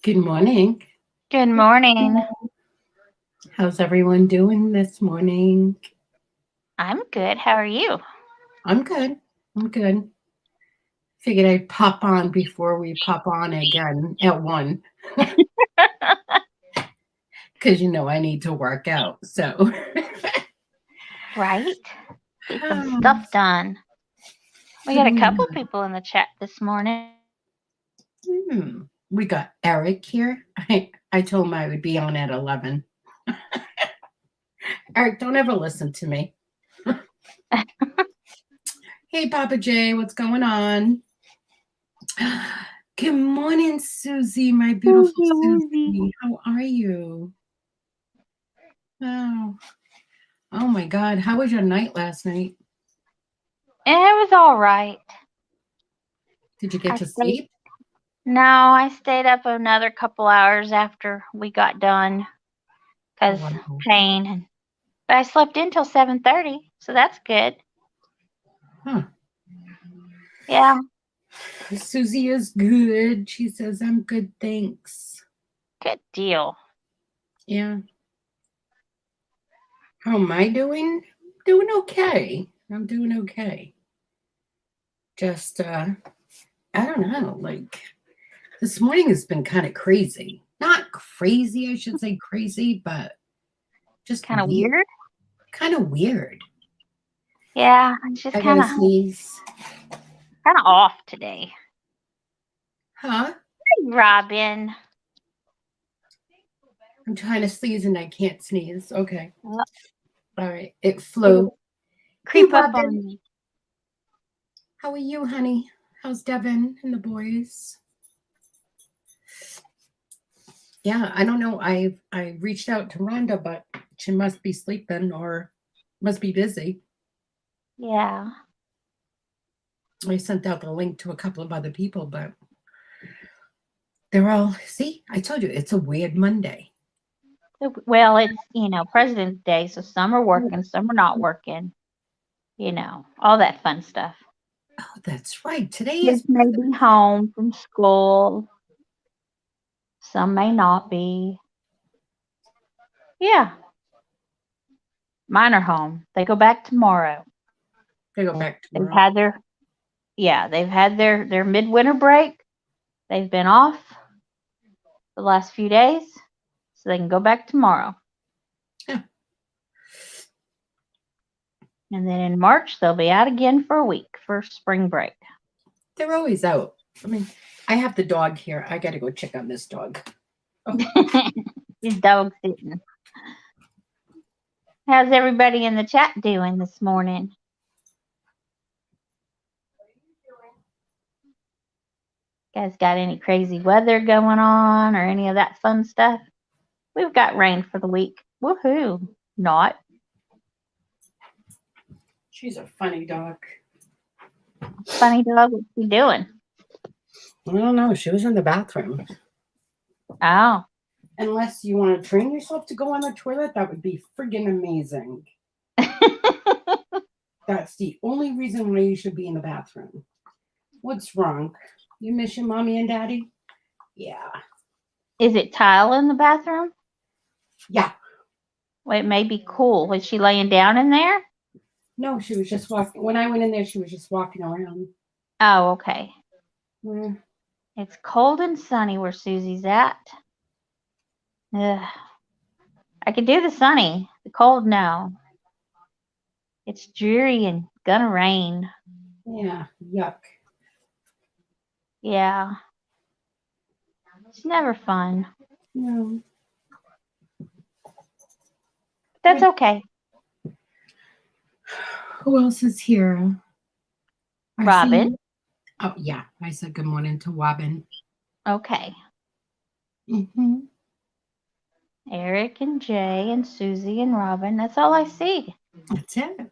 Good morning. Good morning. How's everyone doing this morning? I'm good. How are you? I'm good. I'm good. Figured I'd pop on before we pop on again at 1 because I need to work out. So, Right? Get some um, stuff done. We got a couple of people in the chat this morning. we got Eric here. I told him I would be on at 11. Eric, don't ever listen to me. Hey, Papa J, what's going on? Good morning, Susie, my beautiful Susie. How are you? Oh my God. How was your night last night? It was all right. Did you get to sleep? No, I stayed up another couple hours after we got done because pain. But I slept in till 7:30, so that's good. Huh. Yeah. Susie is good. She says, I'm good, thanks. Good deal. Yeah. How am I doing? Doing okay. I'm doing okay. Just, I don't know. Like, this morning has been kind of crazy. Not crazy, I should say crazy, but just kind of weird. Kind of weird. Yeah, it's just kind of off today. Huh? Hey, Robin. I'm trying to sneeze and I can't sneeze. Okay. All right. It flew. Creep up on me. How are you, honey? How's Devin and the boys? Yeah, I don't know. I reached out to Rhonda, but she must be sleeping or must be busy. Yeah. I sent out the link to a couple of other people, but they're all, see, I told you, it's a weird Monday. Well, it's, President's Day, so some are working, some are not working. All that fun stuff. Oh, that's right. Today Kids is may be home from school. Some may not be. Yeah. Mine are home. They go back tomorrow. They go back tomorrow. They've had their midwinter break. They've been off the last few days, so they can go back tomorrow. Yeah. And then in March, they'll be out again for a week for spring break. They're always out. I mean, I have the dog here. I got to go check on this dog. Oh. His dog's sitting. How's everybody in the chat doing this morning? Guys got any crazy weather going on or any of that fun stuff? We've got rain for the week. Woohoo. Not. She's a funny dog. Funny dog, what's she doing? I don't know. She was in the bathroom. Oh. Unless you want to train yourself to go on the toilet, that would be friggin' amazing. That's the only reason why you should be in the bathroom. What's wrong? You miss your mommy and daddy? Yeah. Is it tile in the bathroom? Yeah. Well, it may be cool. Was she laying down in there? No, she was just walking. When I went in there, she was just walking around. Oh, okay. Yeah. It's cold and sunny where Susie's at. Ugh. I could do the sunny. The cold, no. It's dreary and gonna rain. Yeah, yuck. Yeah. It's never fun. No. That's okay. Who else is here? Robin. Oh, yeah. I said good morning to Robin. Okay. Mm-hmm. Eric and Jay and Susie and Robin. That's all I see. That's it.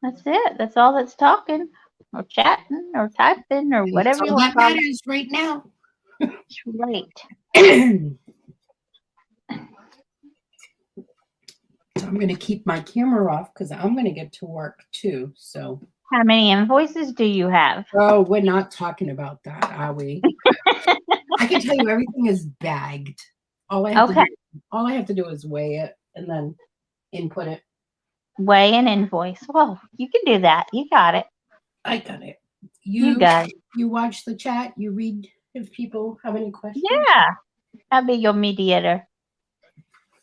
That's it. That's all that's talking or chatting or typing or whatever you want to call it. That matters right now. That's right. So I'm going to keep my camera off because I'm going to get to work too. So, how many invoices do you have? Oh, we're not talking about that, are we? I can tell you everything is bagged. All I have Okay. to do is weigh it and then input it. Weigh an invoice. Well, you can do that. You got it. I got it. You got it. You watch the chat. You read if people have any questions. Yeah. I'll be your mediator.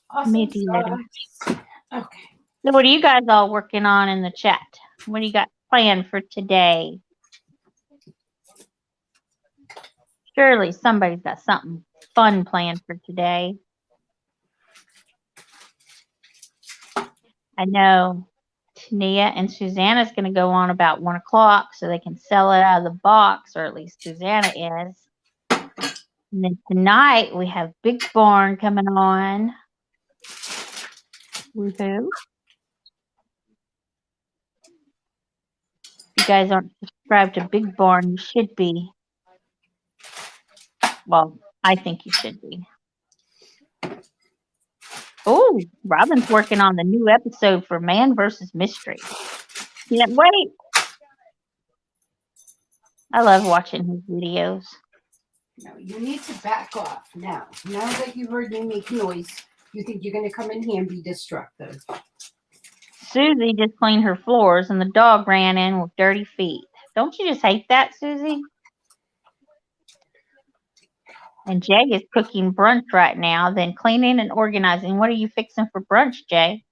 Awesome Mediator. sauce. Okay. So what are you guys all working on in the chat? What do you got planned for today? Surely somebody's got something fun planned for today. I know Tania and Susanna's going to go on about 1 o'clock so they can sell it out of the box, or at least Susanna is. And then tonight we have Big Barn coming on. Woohoo. If you guys aren't subscribed to Big Barn, you should be. Well, I think you should be. Oh, Robin's working on the new episode for Man vs. Mystery. Can't wait. I love watching his videos. No, you need to back off now. Now that you heard me make noise, you think you're going to come in here and be destructive. Susie just cleaned her floors and the dog ran in with dirty feet. Don't you just hate that, Susie? And Jay is cooking brunch right now, then cleaning and organizing. What are you fixing for brunch, Jay?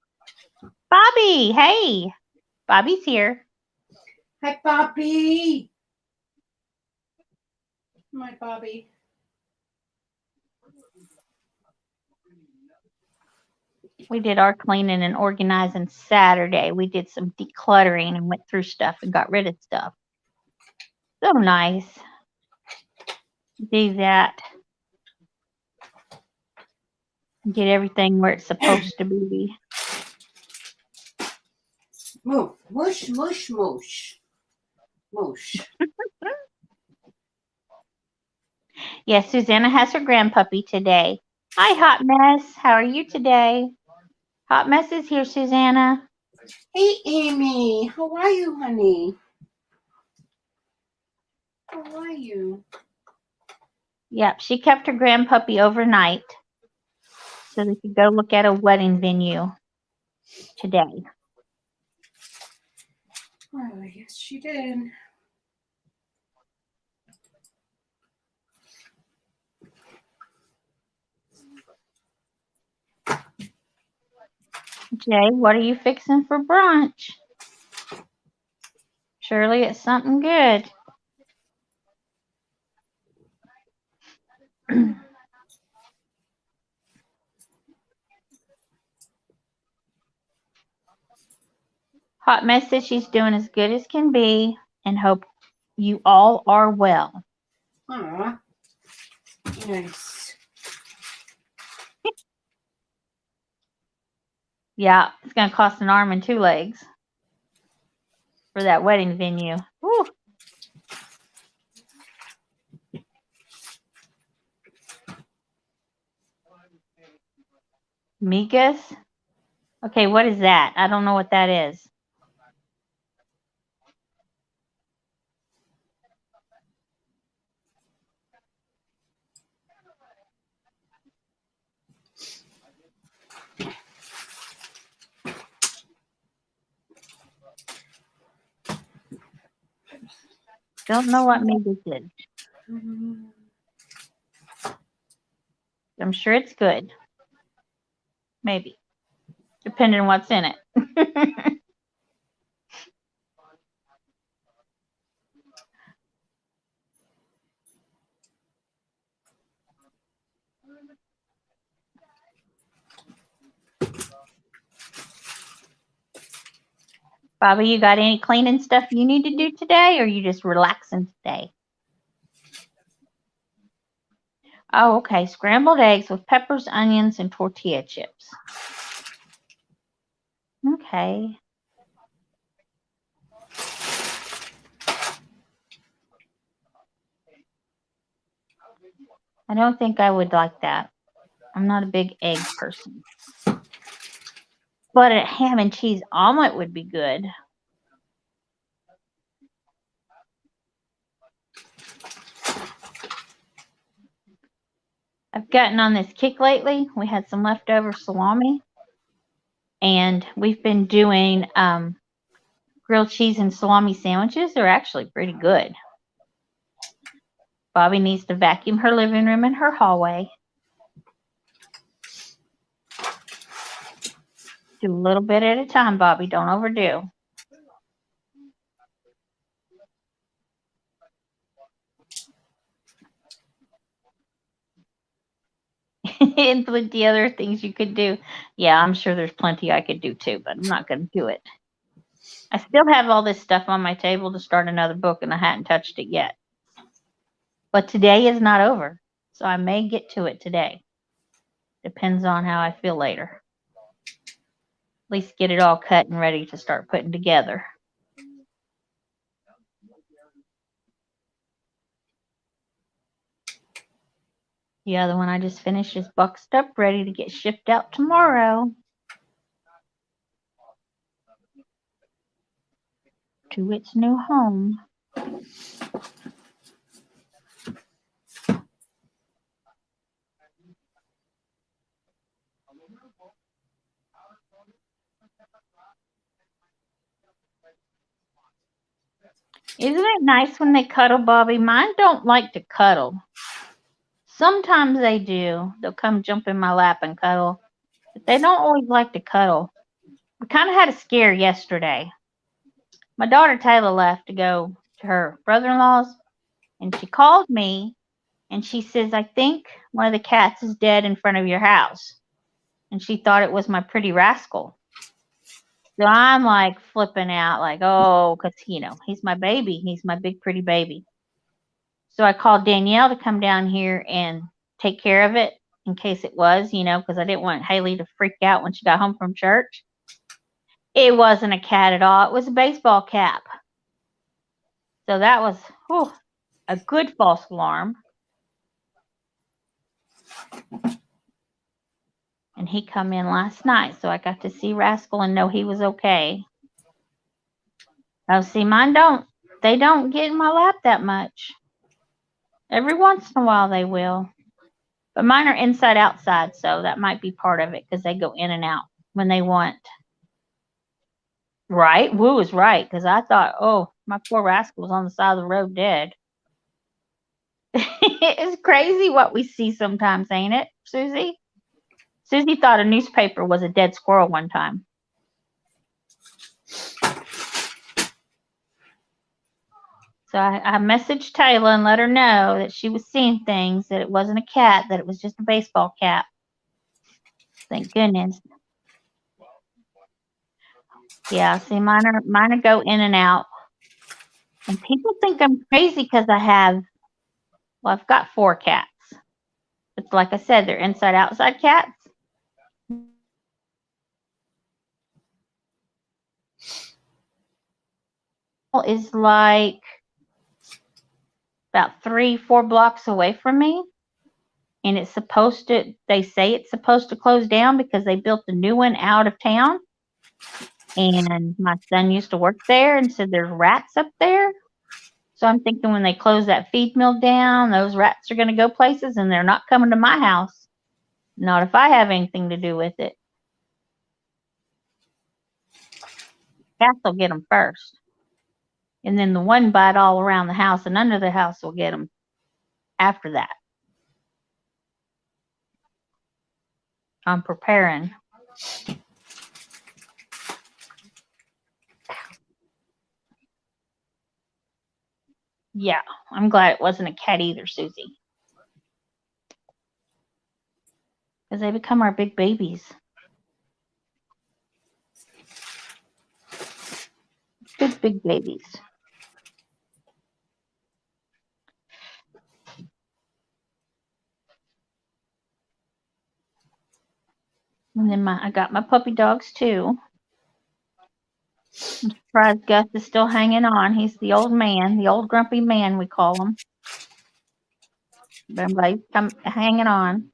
Bobby, hey. Bobby's here. Hi, Bobby. My Bobby. We did our cleaning and organizing Saturday. We did some decluttering and went through stuff and got rid of stuff. So nice. Do that. Get everything where it's supposed to be. Move. Mush, mush, mush. Mush. Yes, Susanna has her grandpuppy today. Hi, Hot Mess. How are you today? Hot Mess is here, Susanna. Hey, Amy. How are you, honey? How are you? Yep, she kept her grandpuppy overnight so they could go look at a wedding venue today. Oh, yes, she did. Jay, what are you fixing for brunch? Surely it's something good. Hot Mess says she's doing as good as can be and hope you all are well. Aw. Nice. Yeah, it's going to cost an arm and 2 legs for that wedding venue. Woo. Mikas? Okay, what is that? I don't know what that is. Don't know what Mikas is. I'm sure it's good. Maybe. Depending on what's in it. Bobby, you got any cleaning stuff you need to do today, or are you just relaxing today? Oh, okay. Scrambled eggs with peppers, onions, and tortilla chips. Okay. I don't think I would like that. I'm not a big egg person. But a ham and cheese omelet would be good. I've gotten on this kick lately. We had some leftover salami, and we've been doing grilled cheese and salami sandwiches. They're actually pretty good. Bobby needs to vacuum her living room and her hallway. Do a little bit at a time, Bobby. Don't overdo. And plenty other things you could do. Yeah, I'm sure there's plenty I could do too, but I'm not going to do it. I still have all this stuff on my table to start another book, and I hadn't touched it yet. But today is not over, so I may get to it today. Depends on how I feel later. At least get it all cut and ready to start putting together. The other one I just finished is boxed up, ready to get shipped out tomorrow to its new home. Isn't it nice when they cuddle, Bobby? Mine don't like to cuddle. Sometimes they do. They'll come jump in my lap and cuddle. But they don't always like to cuddle. We kind of had a scare yesterday. My daughter Taylor left to go to her brother-in-law's, and she called me, and she says, I think one of the cats is dead in front of your house. And she thought it was my pretty rascal. So I'm like flipping out, like, oh, because, he's my baby. He's my big, pretty baby. So I called Danielle to come down here and take care of it in case it was, because I didn't want Haley to freak out when she got home from church. It wasn't a cat at all. It was a baseball cap. So that was a good false alarm. And he come in last night, so I got to see Rascal and know he was okay. Oh, see, mine don't. They don't get in my lap that much. Every once in a while they will. But mine are inside outside, so that might be part of it because they go in and out when they want. Right? Woo is right, because I thought, oh, my poor Rascal was on the side of the road dead. It's crazy what we see sometimes, ain't it, Susie? Susie thought a newspaper was a dead squirrel one time. So I messaged Taylor and let her know that she was seeing things, that it wasn't a cat, that it was just a baseball cap. Thank goodness. Yeah, see, mine go in and out. And people think I'm crazy because I've got 4 cats. But like I said, they're inside outside cats. Is like about 3-4 blocks away from me, and they say it's supposed to close down because they built a new one out of town, and my son used to work there and said there's rats up there. So I'm thinking when they close that feed mill down, those rats are going to go places, and they're not coming to my house. Not if I have anything to do with it. Cats will get them first. And then the one bite all around the house and under the house will get them after that. I'm preparing. Yeah, I'm glad it wasn't a cat either, Susie. Because they become our big babies. Good big babies. And then I got my puppy dogs too. I'm surprised Gus is still hanging on. He's the old man, the old grumpy man, we call him. But I'm glad he's hanging on.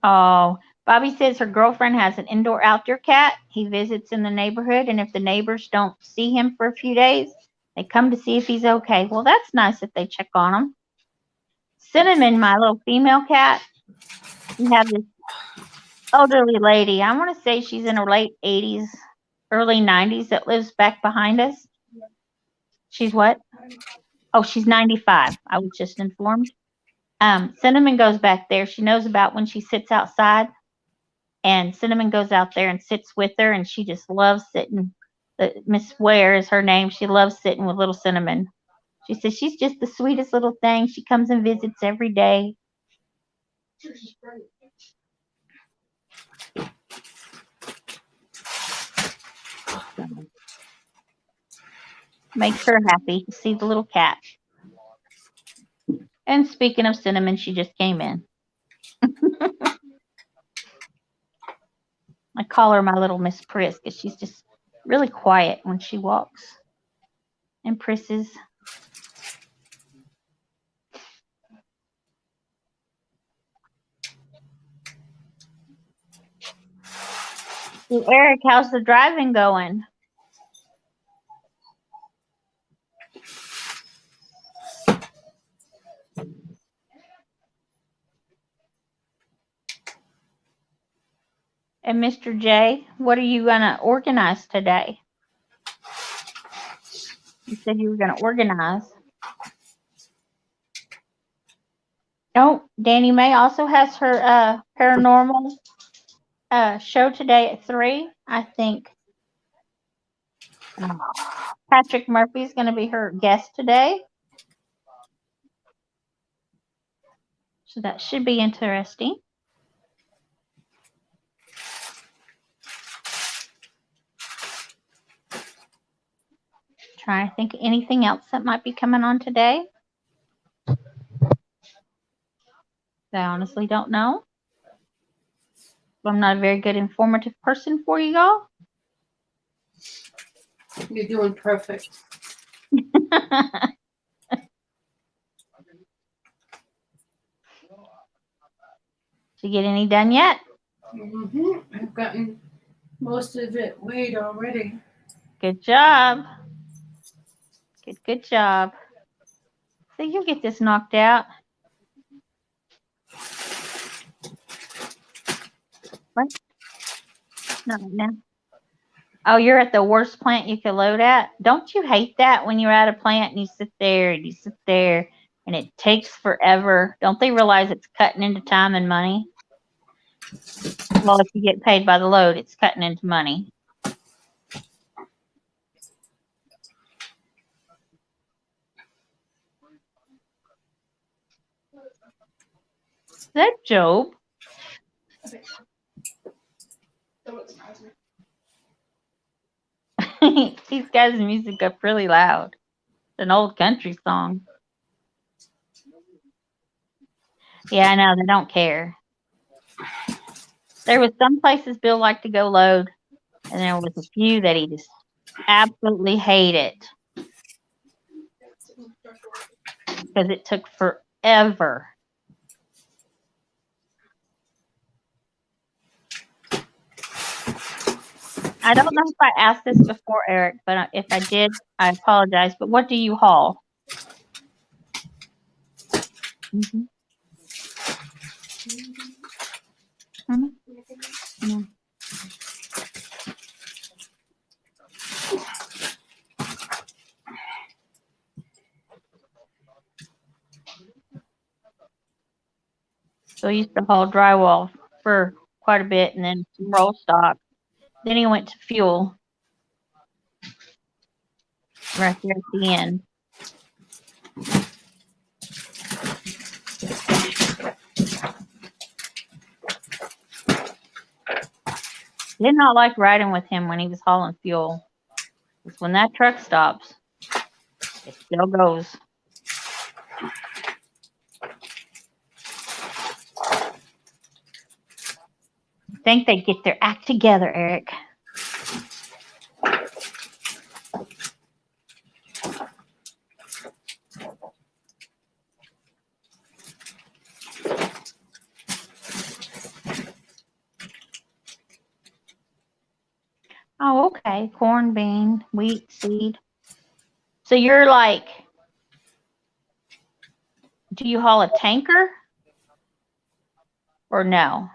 Oh, Bobby says her girlfriend has an indoor-outdoor cat. He visits in the neighborhood, and if the neighbors don't see him for a few days, they come to see if he's okay. Well, that's nice that they check on him. Cinnamon, my little female cat, we have this elderly lady. I want to say she's in her late 80s, early 90s that lives back behind us. She's what? Oh, she's 95. I was just informed. Cinnamon goes back there. She knows about when she sits outside. And Cinnamon goes out there and sits with her, and she just loves sitting. Miss Ware is her name. She loves sitting with little Cinnamon. She says she's just the sweetest little thing. She comes and visits every day. Makes her happy to see the little cat. And speaking of Cinnamon, she just came in. I call her my little Miss Priss because she's just really quiet when she walks and prisses. Hey, Eric, how's the driving going? And Mr. J, what are you going to organize today? You said you were going to organize. Oh, Danny Mae also has her paranormal show today at 3. I think Patrick Murphy is going to be her guest today. So that should be interesting. Trying to think of anything else that might be coming on today. I honestly don't know. I'm not a very good informative person for you all. You're doing perfect. Did you get any done yet? I've gotten most of it weighed already. Good job. Good job. So you'll get this knocked out. What? Not right now. Oh, you're at the worst plant you could load at? Don't you hate that when you're at a plant and you sit there and it takes forever? Don't they realize it's cutting into time and money? Well, if you get paid by the load, it's cutting into money. Is that Job? He's got his music up really loud. It's an old country song. Yeah, I know. They don't care. There was some places Bill liked to go load, and there was a few that he just absolutely hated because it took forever. I don't know if I asked this before, Eric, but if I did, I apologize. But what do you haul? Mm-hmm. Mm-hmm. Mm-hmm. So he used to haul drywall for quite a bit and then some roll stock. Then he went to fuel right there at the end. Did not like riding with him when he was hauling fuel. Because when that truck stops, it still goes. I think they get their act together, Eric. Okay, corn, bean, wheat, seed. So you're like, do you haul a tanker or no?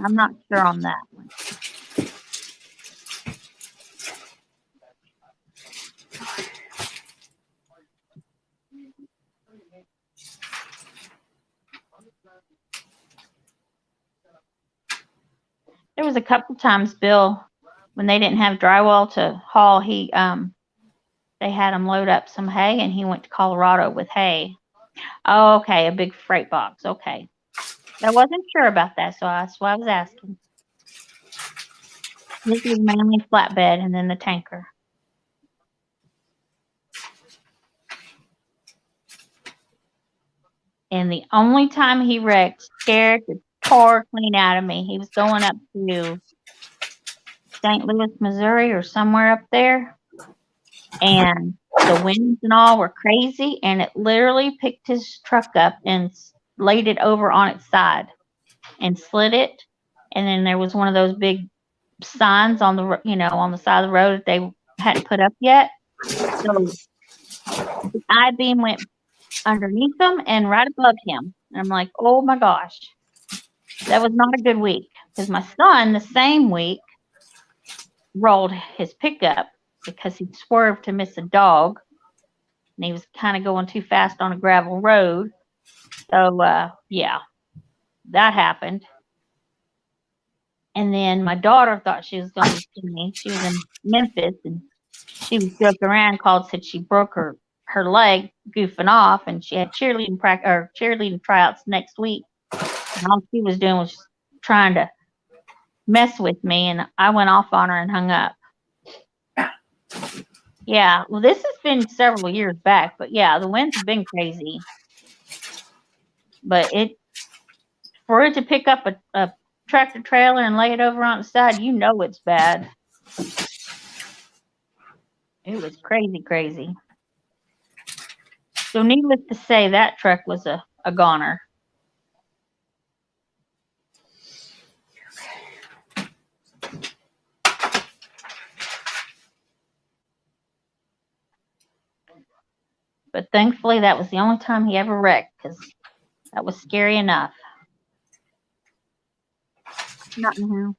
I'm not sure on that one. There was a couple times, Bill, when they didn't have drywall to haul, they had him load up some hay, and he went to Colorado with hay. Oh, okay, a big freight box. Okay, I wasn't sure about that, so that's why I was asking. This was mainly flatbed, and then the tanker. And the only time he wrecked scared the tar clean out of me. He was going up to St. Louis, Missouri, or somewhere up there, and the winds and all were crazy, and it literally picked his truck up and laid it over on its side and slid it. And then there was one of those big signs on the on the side of the road that they hadn't put up yet. So the I-beam went underneath him and right above him. And I'm like, oh my gosh, that was not a good week. Because my son, the same week, rolled his pickup because he swerved to miss a dog. And he was kind of going too fast on a gravel road. So, yeah, that happened. And then my daughter thought she was going to see me. She was in Memphis, and she was joking around, said she broke her leg goofing off, and she had cheerleading tryouts next week. And all she was doing was trying to mess with me, and I went off on her and hung up. Yeah, well, this has been several years back, but yeah, the winds have been crazy. But for it to pick up a tractor trailer and lay it over on the side, it's bad. It was crazy. So needless to say, that truck was a goner. But thankfully, that was the only time he ever wrecked, because that was scary enough. Not in the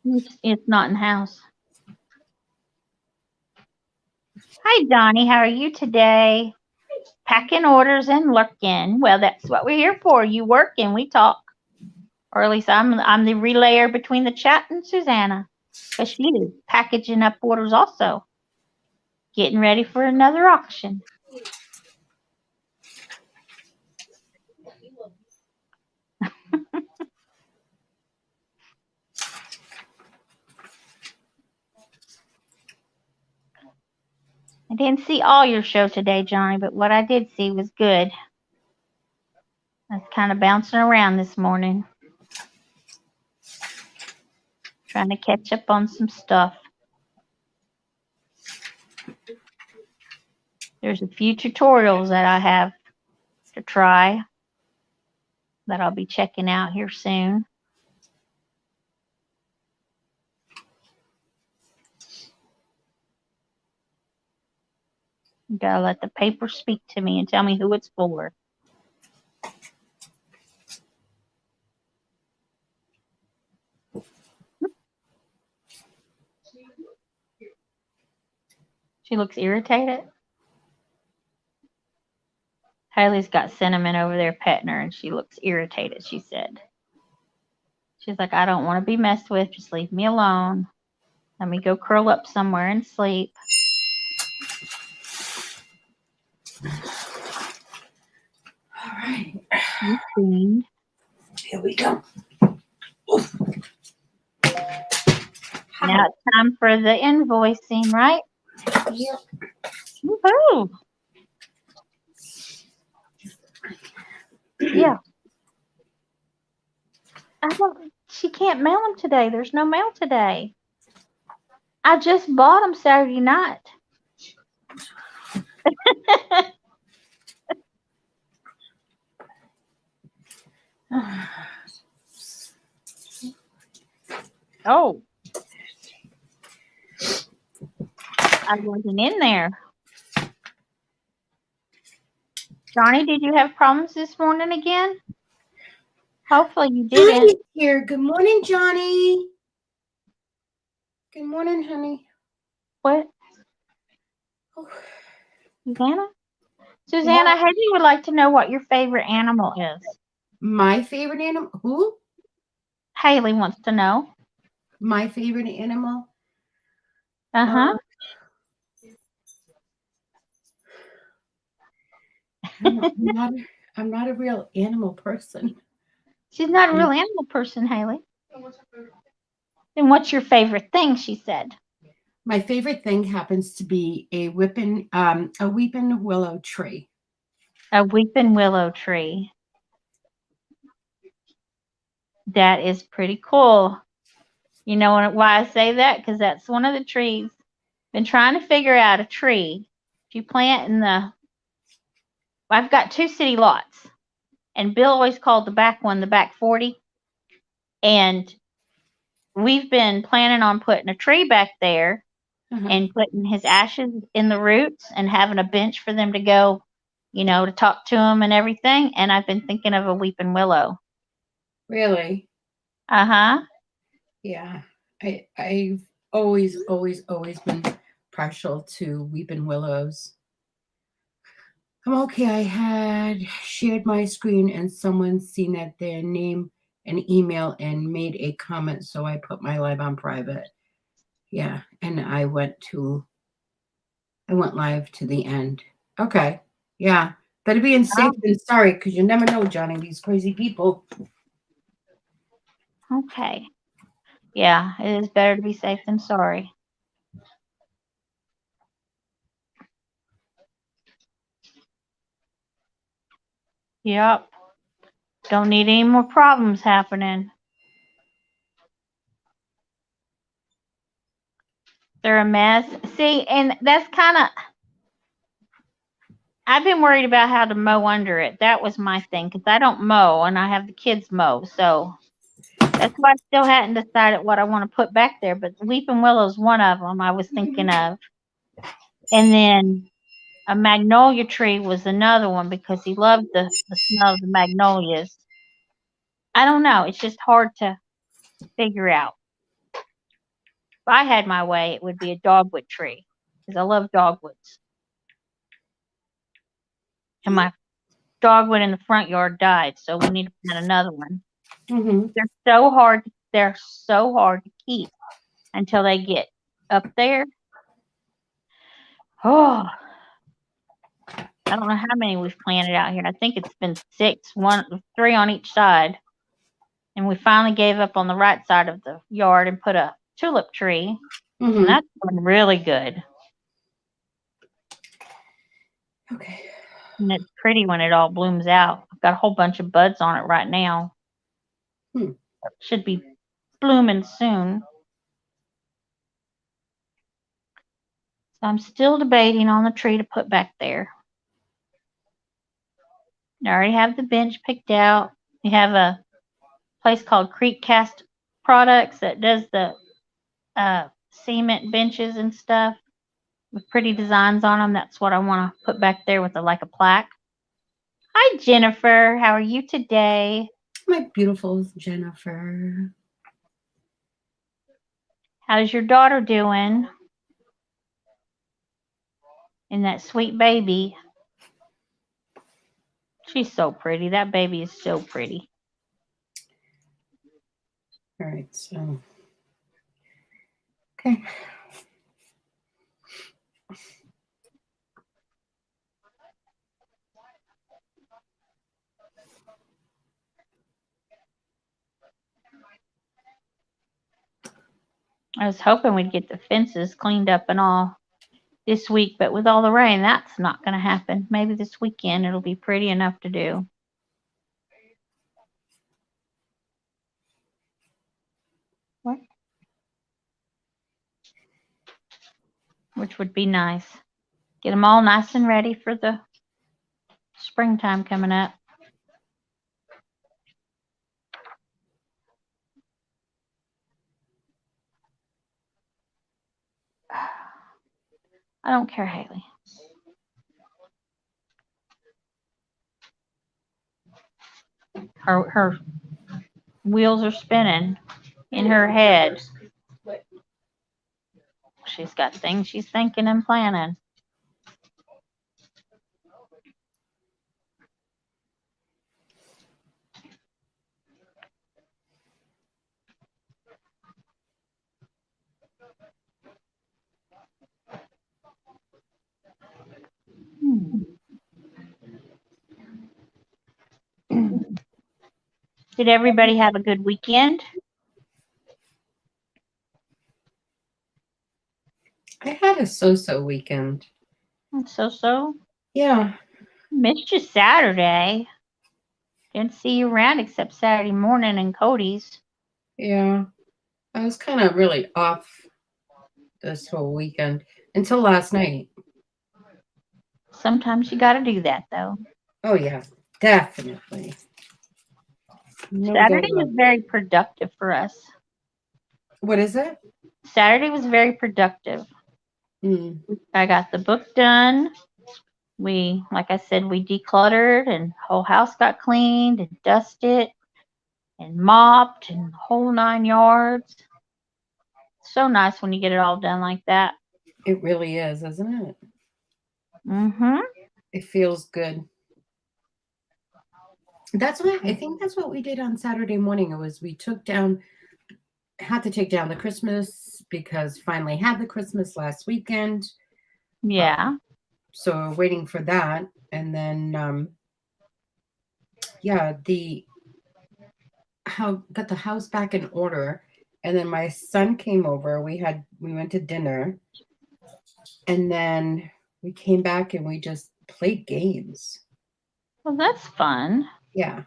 house. It's not in the house. Hi, Donnie. How are you today? Packing orders and lurking. Well, that's what we're here for. You work and we talk. Or at least I'm the relayer between the chat and Susanna. Because she is packaging up orders also. Getting ready for another auction. I didn't see all your show today, Johnny, but what I did see was good. I was kind of bouncing around this morning. Trying to catch up on some stuff. There's a few tutorials that I have to try that I'll be checking out here soon. Gotta let the paper speak to me and tell me who it's for. She looks irritated. Hailey's got Cinnamon over there petting her, and she looks irritated, she said. She's like, I don't want to be messed with. Just leave me alone. Let me go curl up somewhere and sleep. All right. Here we go. Now it's time for the invoicing, right? Yep. Woohoo! Yeah. She can't mail them today. There's no mail today. I just bought them Saturday night. Oh, I wasn't in there. Johnny, did you have problems this morning again? Hopefully you didn't. Johnny's here. Good morning, Johnny. Good morning, honey. What? Oh, Susanna? Susanna, Haley would like to know what your favorite animal is. my favorite animal? Who? Haley wants to know. My favorite animal? Uh-huh. I'm not a real animal person. She's not a real animal person, Haley. Then what's your favorite thing, she said. My favorite thing happens to be a weeping willow tree. A weeping willow tree. That is pretty cool. You know why I say that? Because that's one of the trees. Been trying to figure out a tree. If you plant in the... I've got 2 city lots. And Bill always called the back one the back 40. And we've been planning on putting a tree back there and putting his ashes in the roots and having a bench for them to go, to talk to him and everything. And I've been thinking of a weeping willow. Really? Uh-huh. Yeah. I've always been partial to weeping willows. I'm okay. I had shared my screen and someone seen that their name and email and made a comment, so I put my live on private. Yeah, and I went live to the end. Okay. Yeah. Better be safe than sorry, because you never know, Johnny, these crazy people. Okay. Yeah, it is better to be safe than sorry. Yep. Don't need any more problems happening. They're a mess. See, and that's kind of... I've been worried about how to mow under it. That was my thing, because I don't mow, and I have the kids mow. So that's why I still hadn't decided what I want to put back there. But the weeping willow is one of them I was thinking of. And then a magnolia tree was another one, because he loved the smell of the magnolias. I don't know. It's just hard to figure out. If I had my way, it would be a dogwood tree, because I love dogwoods. And my dogwood in the front yard died, so we need to plant another one. Mm-hmm. They're so hard. They're so hard to keep until they get up there. Oh, I don't know how many we've planted out here. I think it's been 6, 3 on each side. And we finally gave up on the right side of the yard and put a tulip tree. Mm-hmm. And that's been really good. Okay. And it's pretty when it all blooms out. I've got a whole bunch of buds on it right now. Should be blooming soon. So I'm still debating on the tree to put back there. I already have the bench picked out. We have a place called Creek Cast Products that does the cement benches and stuff with pretty designs on them. That's what I want to put back there with like a plaque. Hi, Jennifer. How are you today? My beautiful Jennifer. How's your daughter doing? And that sweet baby. She's so pretty. That baby is so pretty. All right, so okay. I was hoping we'd get the fences cleaned up and all this week, but with all the rain, that's not going to happen. Maybe this weekend it'll be pretty enough to do. What? Which would be nice. Get them all nice and ready for the springtime coming up. I don't care, Haley. Her wheels are spinning in her head. She's got things she's thinking and planning. Did everybody have a good weekend? I had a so-so weekend. So. Yeah. Missed you Saturday. Didn't see you around except Saturday morning in Cody's. Yeah. I was kind of really off this whole weekend until last night. Sometimes you got to do that, though. Oh, yeah. Definitely. No Saturday doubt was about very productive for us. it. What is it? Saturday was very productive. I got the book done. Like I said, we decluttered and the whole house got cleaned and dusted and mopped and the whole 9 yards. So nice when you get it all done like that. It really is, isn't it? Mm-hmm. It feels good. I think that's what we did on Saturday morning. It was we had to take down the Christmas because finally had the Christmas last weekend. Yeah. So we're waiting for that. And then, got the house back in order. And then my son came over. We went to dinner. And then we came back and we just played games. Well, that's fun. Yeah.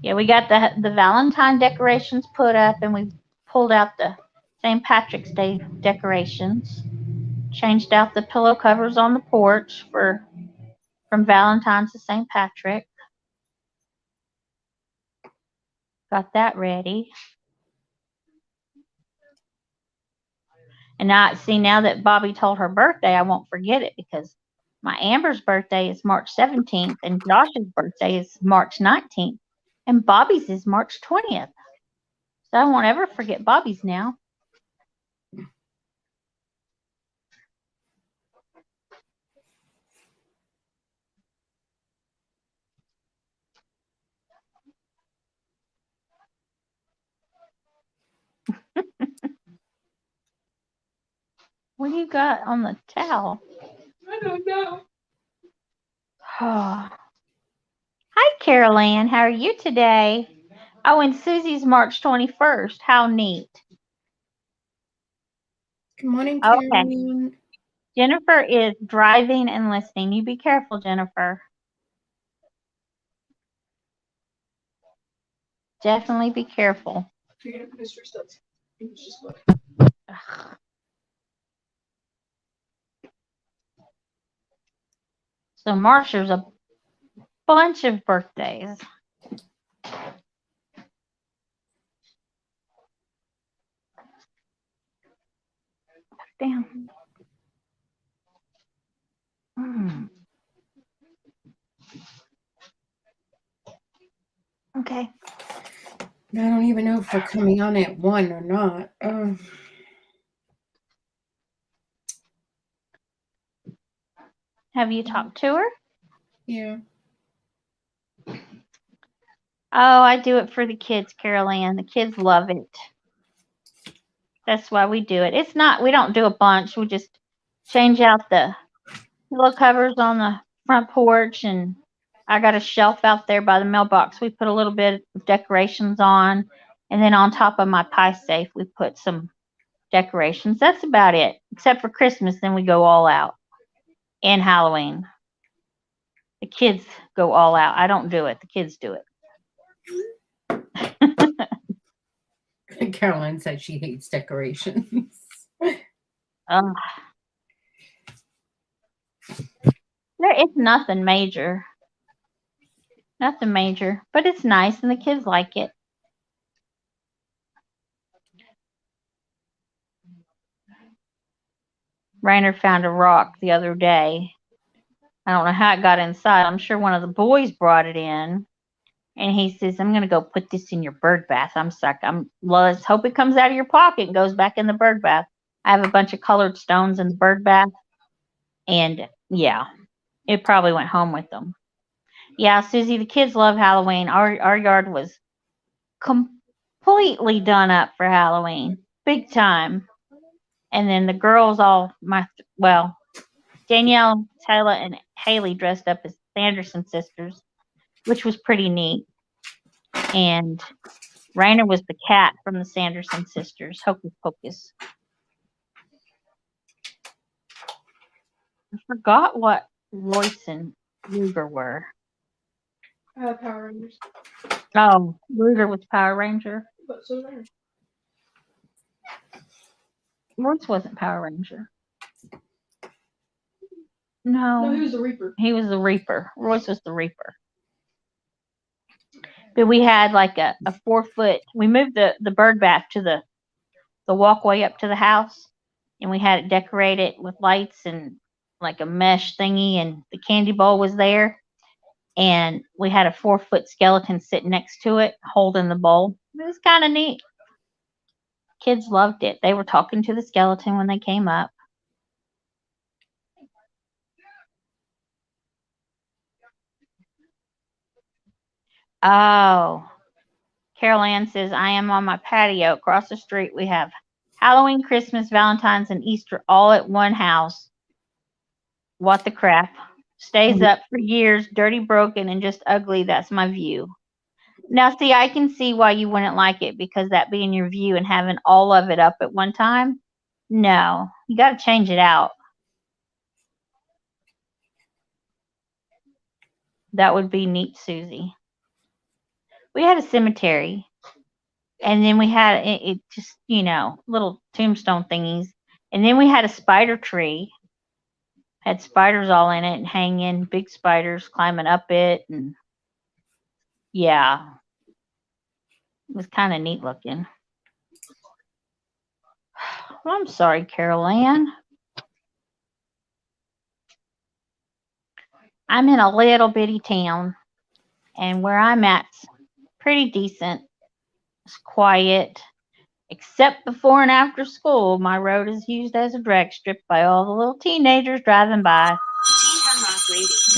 Yeah, we got the Valentine decorations put up, and we pulled out the St. Patrick's Day decorations. Changed out the pillow covers on the porch from Valentine's to St. Patrick. Got that ready. And now that Bobby told her birthday, I won't forget it because my Amber's birthday is March 17th and Josh's birthday is March 19th and Bobby's is March 20th. So I won't ever forget Bobby's now. What do you got on the towel? I don't know. Oh. Hi, Carol Ann. How are you today? Oh, and Susie's March 21st. How neat. Good morning, Okay. Karen. Jennifer is driving and listening. You be careful, Jennifer. Definitely be careful. You're gonna put his first notes. Just look. Ugh. So March, there's a bunch of birthdays. Damn. Okay. I don't even know if we're coming on at 1 or not. Have you talked to her? Yeah. Oh, I do it for the kids, Carol Ann. The kids love it. That's why we do it. We don't do a bunch. We just change out the pillow covers on the front porch, and I got a shelf out there by the mailbox. We put a little bit of decorations on, and then on top of my pie safe, we put some decorations. That's about it. Except for Christmas, then we go all out. And Halloween. The kids go all out. I don't do it. The kids do it. Caroline said she hates decorations. It's nothing major. Nothing major, but it's nice and the kids like it. Rainer found a rock the other day. I don't know how it got inside. I'm sure one of the boys brought it in. And he says, I'm going to go put this in your bird bath. I'm stuck. Let's hope it comes out of your pocket and goes back in the bird bath. I have a bunch of colored stones in the bird bath. And yeah, it probably went home with them. Yeah, Susie, the kids love Halloween. Our yard was completely done up for Halloween. Big time. And then the girls Danielle, Taylor, and Haley dressed up as Sanderson sisters, which was pretty neat. And Rainer was the cat from the Sanderson sisters, Hocus Pocus. I forgot what Royce and Ruger were. Power Rangers. Oh, Ruger was Power Ranger. But so there. Royce wasn't Power Ranger. No, he No, was the Reaper. he was the Reaper. Royce was the Reaper. But we had like a 4-foot. We moved the bird bath to the walkway up to the house, and we had it decorated with lights and like a mesh thingy, and the candy bowl was there, and we had a 4-foot skeleton sitting next to it holding the bowl. It was kind of neat. Kids loved it. They were talking to the skeleton when they came up. Oh, Carol Ann says, I am on my patio. Across the street, we have Halloween, Christmas, Valentine's, and Easter all at one house. What the crap? Stays up for years, dirty, broken, and just ugly. That's my view. Now, see, I can see why you wouldn't like it, because that being your view and having all of it up at one time. No, you got to change it out. That would be neat, Susie. We had a cemetery, and then we had it just, little tombstone thingies. And then we had a spider tree. Had spiders all in it and hanging, big spiders climbing up it. And yeah, it was kind of neat looking. Well, I'm sorry, Carol Ann. I'm in a little bitty town, and where I'm at's pretty decent. It's quiet. Except before and after school, my road is used as a drag strip by all the little teenagers driving by.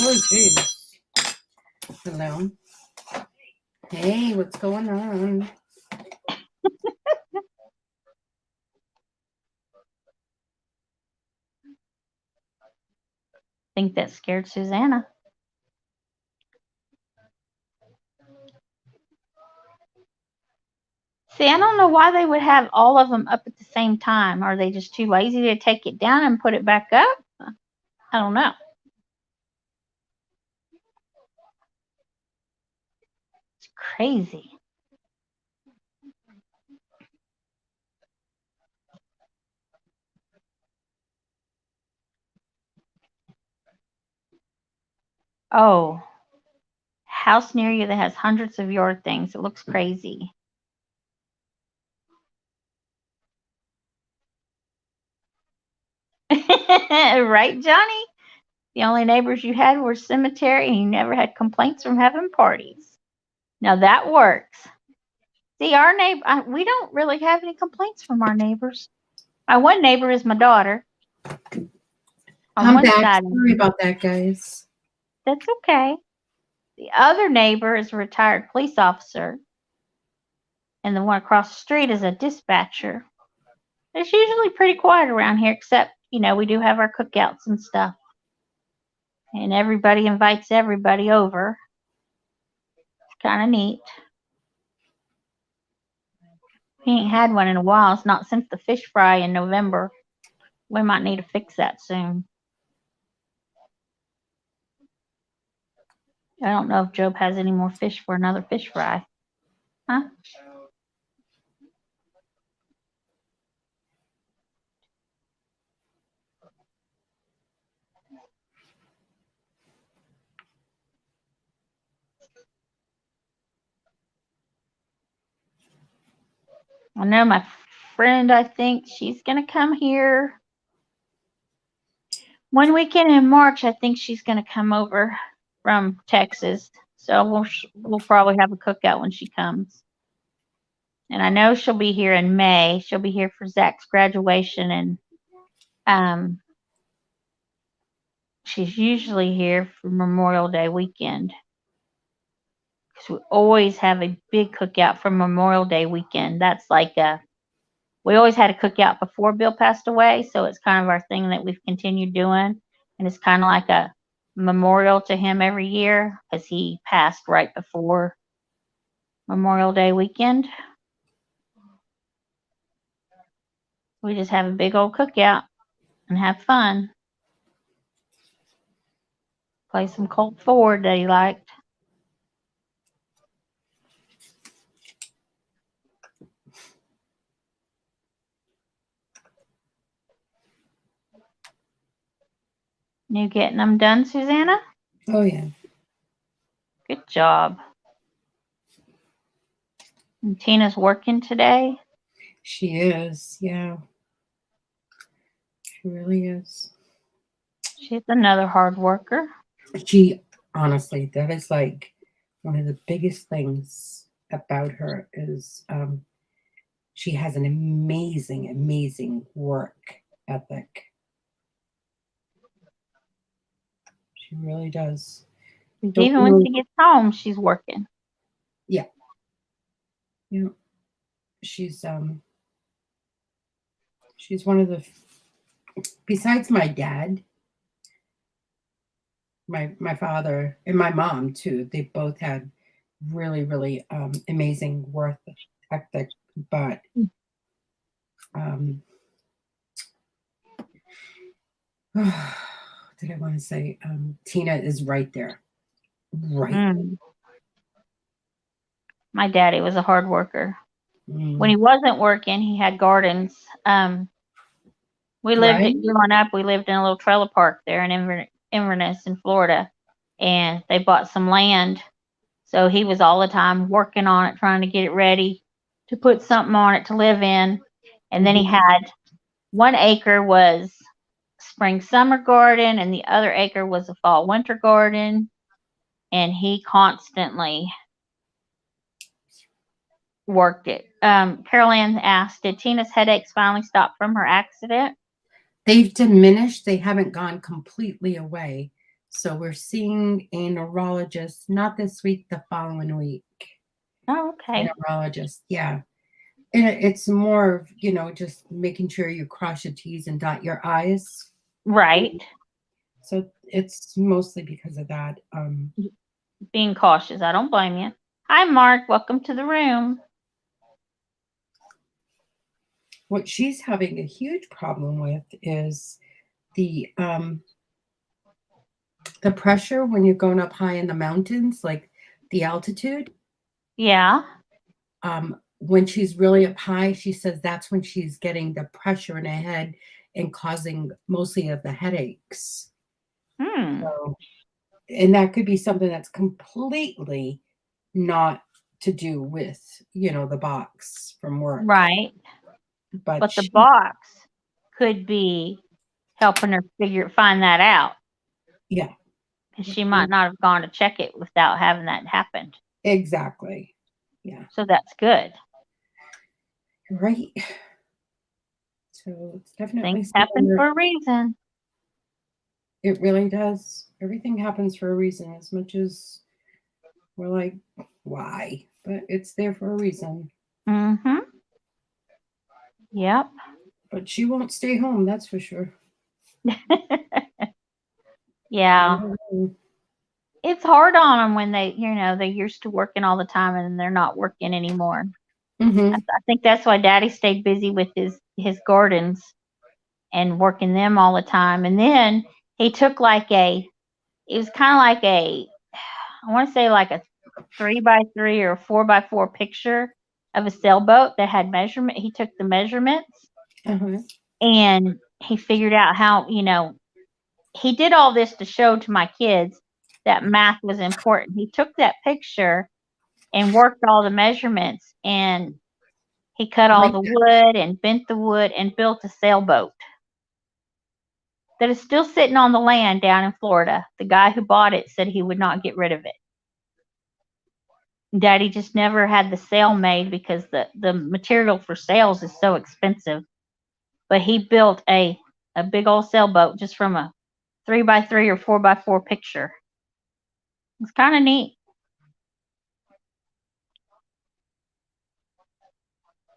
Oh, geez. Hello. Hey, what's going on? I think that scared Susanna. See, I don't know why they would have all of them up at the same time. Are they just too lazy to take it down and put it back up? I don't know. It's crazy. Oh, house near you that has hundreds of yard things. It looks crazy. Right, Johnny? The only neighbors you had were cemetery, and you never had complaints from having parties. Now that works. See, our neighbor, we don't really have any complaints from our neighbors. My one neighbor is my daughter. I'm back. Sorry about that, guys. That's okay. The other neighbor is a retired police officer, and the one across the street is a dispatcher. It's usually pretty quiet around here, except, we do have our cookouts and stuff. And everybody invites everybody over. It's kind of neat. We ain't had one in a while. It's not since the fish fry in November. We might need to fix that soon. I don't know if Job has any more fish for another fish fry. Huh? I know my friend, I think she's going to come here one weekend in March. I think she's going to come over from Texas. So we'll probably have a cookout when she comes. And I know she'll be here in May. She'll be here for Zach's graduation, and she's usually here for Memorial Day weekend. Because we always have a big cookout for Memorial Day weekend. That's like we always had a cookout before Bill passed away, so it's kind of our thing that we've continued doing. And it's kind of like a memorial to him every year because he passed right before Memorial Day weekend. We just have a big old cookout and have fun. Play some Colt Ford that he liked. You getting them done, Susanna? Oh, yeah. Good job. And Tina's working today. She is. Yeah. She really is. She's another hard worker. She, honestly, that is like one of the biggest things about her is she has an amazing, amazing work ethic. She really does. Even when she gets home, she's working. Yeah. Yeah. She's one of the, besides my dad, my father and my mom too, they both had really, really amazing work ethic, but did I want to say Tina is right there. Right. My daddy was a hard worker. When he Mm. wasn't working, he had gardens. We lived Right. growing up. We lived in a little trailer park there in Inverness in Florida, and they bought some land. So he was all the time working on it, trying to get it ready to put something on it to live in. And then he had 1 acre was spring summer garden, and the other acre was a fall winter garden. And he constantly worked it. Carol Ann asked, did Tina's headaches finally stop from her accident? They've diminished. They haven't gone completely away. So we're seeing a neurologist, not this week, the following week. Oh, okay. A neurologist, yeah. And it's more of, just making sure you cross your T's and dot your I's. Right. So it's mostly because of that. Being cautious. I don't blame you. Hi, Mark. Welcome to the room. What she's having a huge problem with is the pressure when you're going up high in the mountains, like the altitude. Yeah. When she's really up high, she says that's when she's getting the pressure in her head and causing mostly of the headaches. So, and that could be something that's completely not to do with, the box from work. Right. But the box could be helping her find that out. Yeah. Because she might not have gone to check it without having that happen. Exactly. Yeah. So that's good. Right. So it's definitely things happen for a reason. It really does. Everything happens for a reason, as much as we're like, why? But it's there for a reason. Mm-hmm. Yep. But she won't stay home, that's for sure. Yeah. It's hard on them when they're used to working all the time and they're not working anymore. Mm-hmm. I think that's why Daddy stayed busy with his gardens and working them all the time. And then he took it was kind of like I want to say like a 3x3 or 4x4 picture of a sailboat that had measurement. He took the measurements and he figured out how, he did all this to show to my kids that math was important. He took that picture and worked all the measurements, and He cut all Like the wood and bent the wood and built a sailboat that is still sitting on the land down in Florida. The guy who bought it said he would not get rid of it. Daddy just never had the sail made because the material for sails is so expensive. But he built a big old sailboat just from a 3x3 or 4x4 picture. It's kind of neat.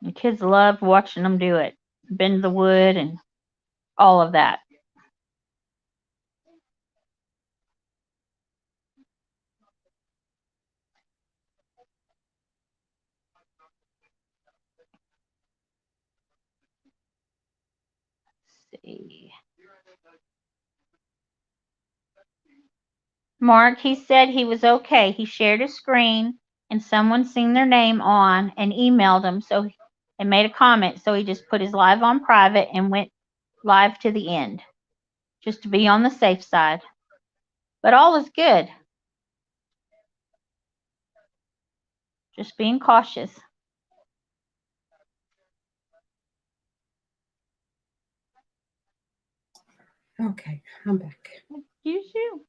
The kids loved watching them do it, bend the wood and all of that. Let's see. Mark, he said he was okay. He shared his screen and someone seen their name on and emailed him and made a comment. So he just put his live on private and went live to the end just to be on the safe side. But all is good. Just being cautious. Okay, I'm back. You too.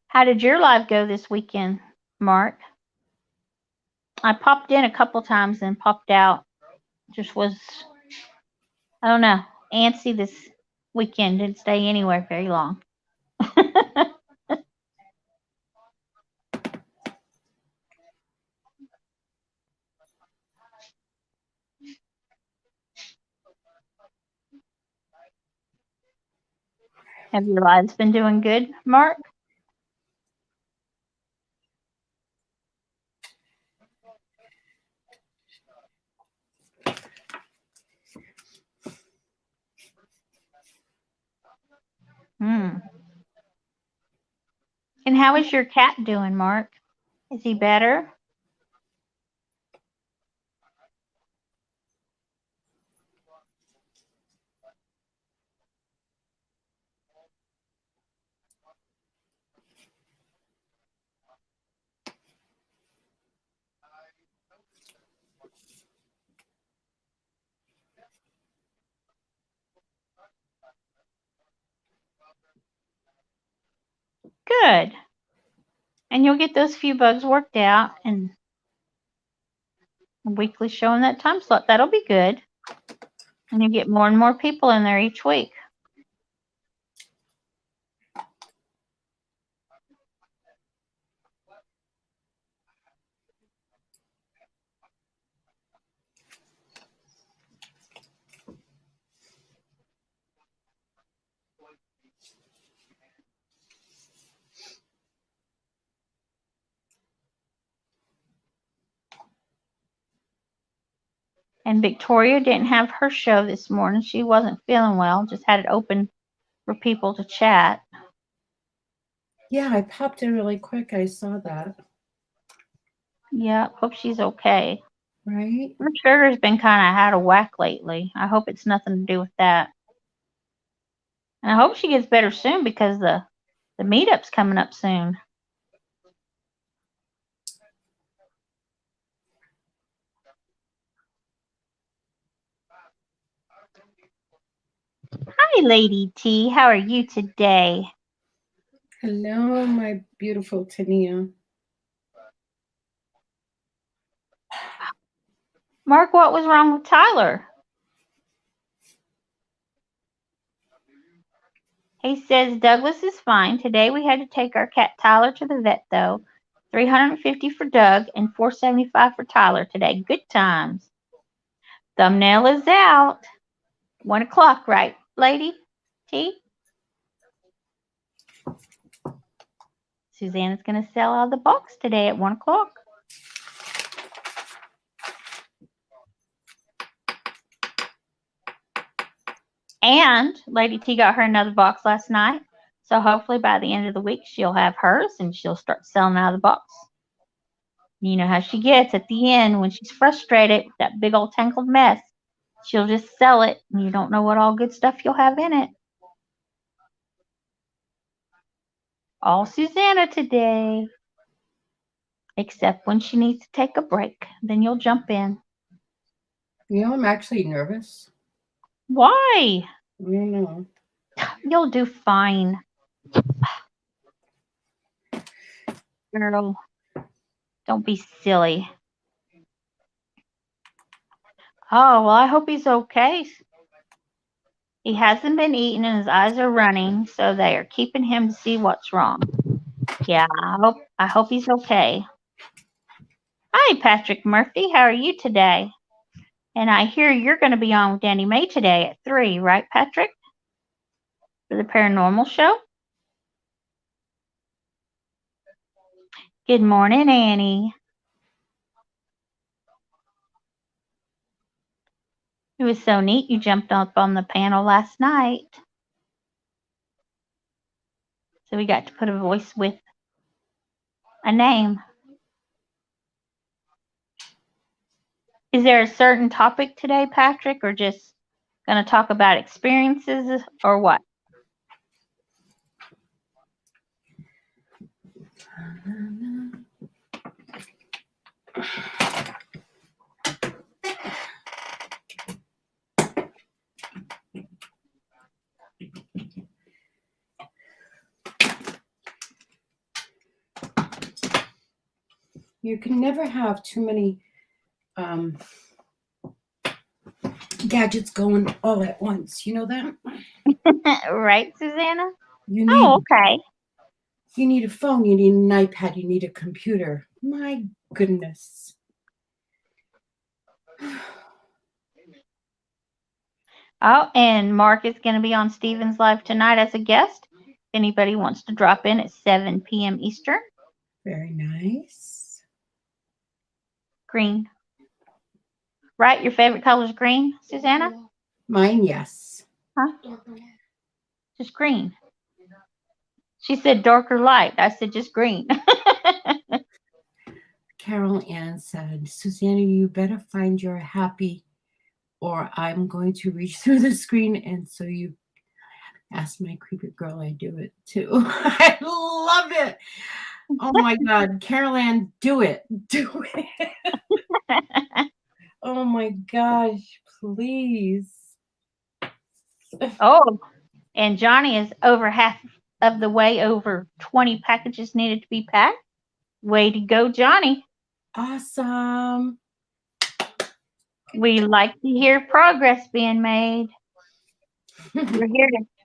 How did your live go this weekend, Mark? I popped in a couple times and popped out. Just was, I don't know, antsy this weekend. Didn't stay anywhere very long. Have your lives been doing good, Mark? And how is your cat doing, Mark? Is he better? Good. And you'll get those few bugs worked out and a weekly show in that time slot. That'll be good. And you get more and more people in there each week. And Victoria didn't have her show this morning. She wasn't feeling well. Just had it open for people to chat. Yeah, I popped in really quick. I saw that. Yeah, hope she's okay. Right? Her sugar's been kind of out of whack lately. I hope it's nothing to do with that. And I hope she gets better soon because the meetup's coming up soon. Hi, Lady T. How are you today? Hello, my beautiful Tania. Mark, what was wrong with Tyler? He says Douglas is fine. Today we had to take our cat Tyler to the vet though. $350 for Doug and $475 for Tyler today. Good times. Thumbnail is out. 1 o'clock, right, Lady T? Susanna's going to sell out the box today at 1 o'clock. And Lady T got her another box last night. So hopefully by the end of the week, she'll have hers and she'll start selling out of the box. You know how she gets at the end when she's frustrated with that big old tangled mess. She'll just sell it, and you don't know what all good stuff you'll have in it. All Susanna today. Except when she needs to take a break. Then you'll jump in. You know, I'm actually nervous. Why? I don't know. You'll do fine. Girl, don't be silly. Oh, well, I hope he's okay. He hasn't been eating and his eyes are running, so they are keeping him to see what's wrong. Yeah, I hope he's okay. Hi, Patrick Murphy. How are you today? And I hear you're going to be on with Danny Mae today at 3, right, Patrick? For the paranormal show? Good morning, Annie. It was so neat you jumped up on the panel last night. So we got to put a voice with a name. Is there a certain topic today, Patrick, or just going to talk about experiences or what? You can never have too many gadgets going all at once. You know that? Right, Susanna? You need Oh, okay. You need a phone, you need an iPad, you need a computer. My goodness. Oh, and Mark is going to be on Steven's Live tonight as a guest. If anybody wants to drop in at 7 p.m. Eastern. Very nice. Green. Right? Your favorite color is green, Susanna? Mine, yes. Huh? Just green. She said dark or light. I said just green. Carol Ann said, Susanna, you better find your happy or I'm going to reach through the screen. And so you ask my creepy girl, I do it too. I love it. Oh my God. Carol Ann, do it. Do it. Oh my gosh, please. Oh, and Johnny is over half of the way, over 20 packages needed to be packed. Way to go, Johnny. Awesome. We like to hear progress being made. We're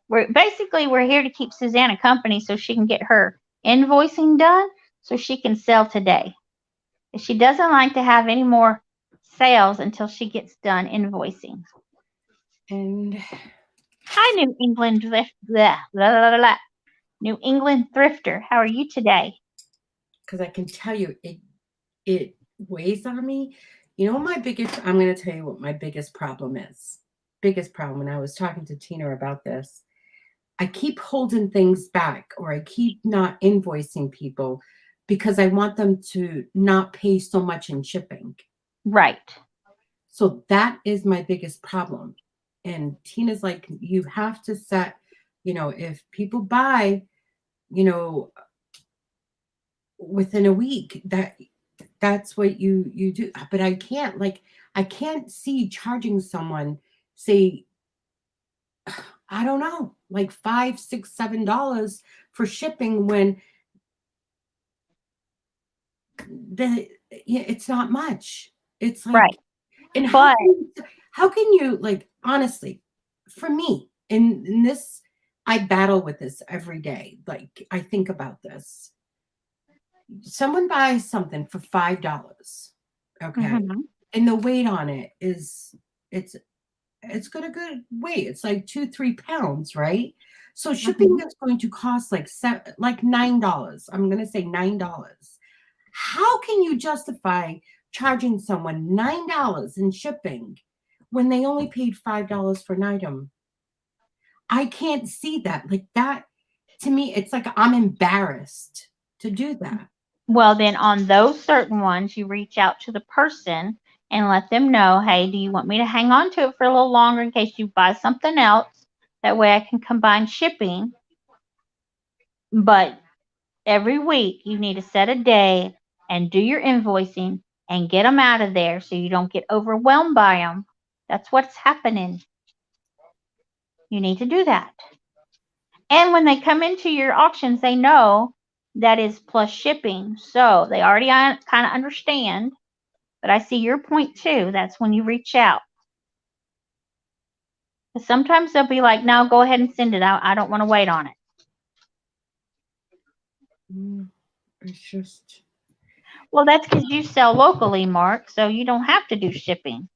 here to keep Susanna company so she can get her invoicing done so she can sell today. She doesn't like to have any more sales until she gets done invoicing. And hi, New England New England Thrifter. How are you today? because I can tell you it weighs on me. You know, I'm going to tell you what my biggest problem is. Biggest problem. When I was talking to Tina about this, I keep holding things back, or I keep not invoicing people because I want them to not pay so much in shipping. Right. So that is my biggest problem. And Tina's like, you have to set, if people buy, within a week, that's what you do. But I can't see charging someone, say, I don't know, like $5, $6, $7 for shipping when it's not much. It's like, right. And how can you, like, honestly, for me, in this, I battle with this every day. Like, I think about this. Someone buys something for $5, okay, Mm-hmm. and the weight on it is, it's got a good weight. It's like 2-3 pounds, right? So shipping is going to cost like $9. I'm going to say $9. How can you justify charging someone $9 in shipping when they only paid $5 for an item? I can't see that. Like, that, to me, it's like I'm embarrassed to do that. Well, then on those certain ones, you reach out to the person and let them know, hey, do you want me to hang on to it for a little longer in case you buy something else? That way I can combine shipping. But every week you need to set a day and do your invoicing and get them out of there so you don't get overwhelmed by them. That's what's happening. You need to do that. And when they come into your auctions, they know that is plus shipping. So they already kind of understand. But I see your point too. That's when you reach out. Because sometimes they'll be like, no, go ahead and send it out. I don't want to wait on it. It's just. Well, that's because you sell locally, Mark. So you don't have to do shipping.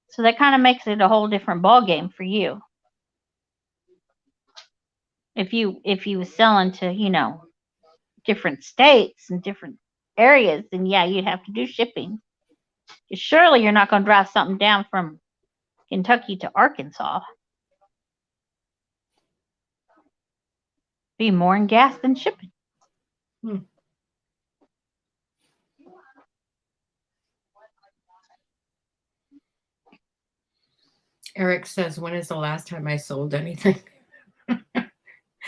So that kind of makes it a whole different ball game for you. If you was selling to, different states and different areas, then yeah, you'd have to do shipping. Surely you're not going to drive something down from Kentucky to Arkansas. Be more in gas than shipping. Eric says, when is the last time I sold anything?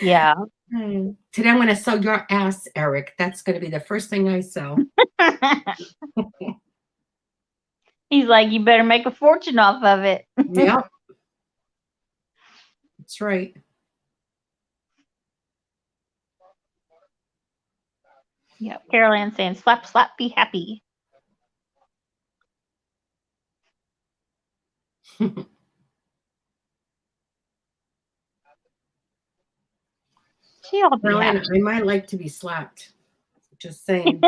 Yeah. Today I'm going to sell your ass, Eric. That's going to be the first thing I sell. He's like, you better make a fortune off of it. Yep. That's right. Yep. Carol Ann saying, slap, slap, be happy. She'll be Brian, happy. I might like to be slapped. Just saying.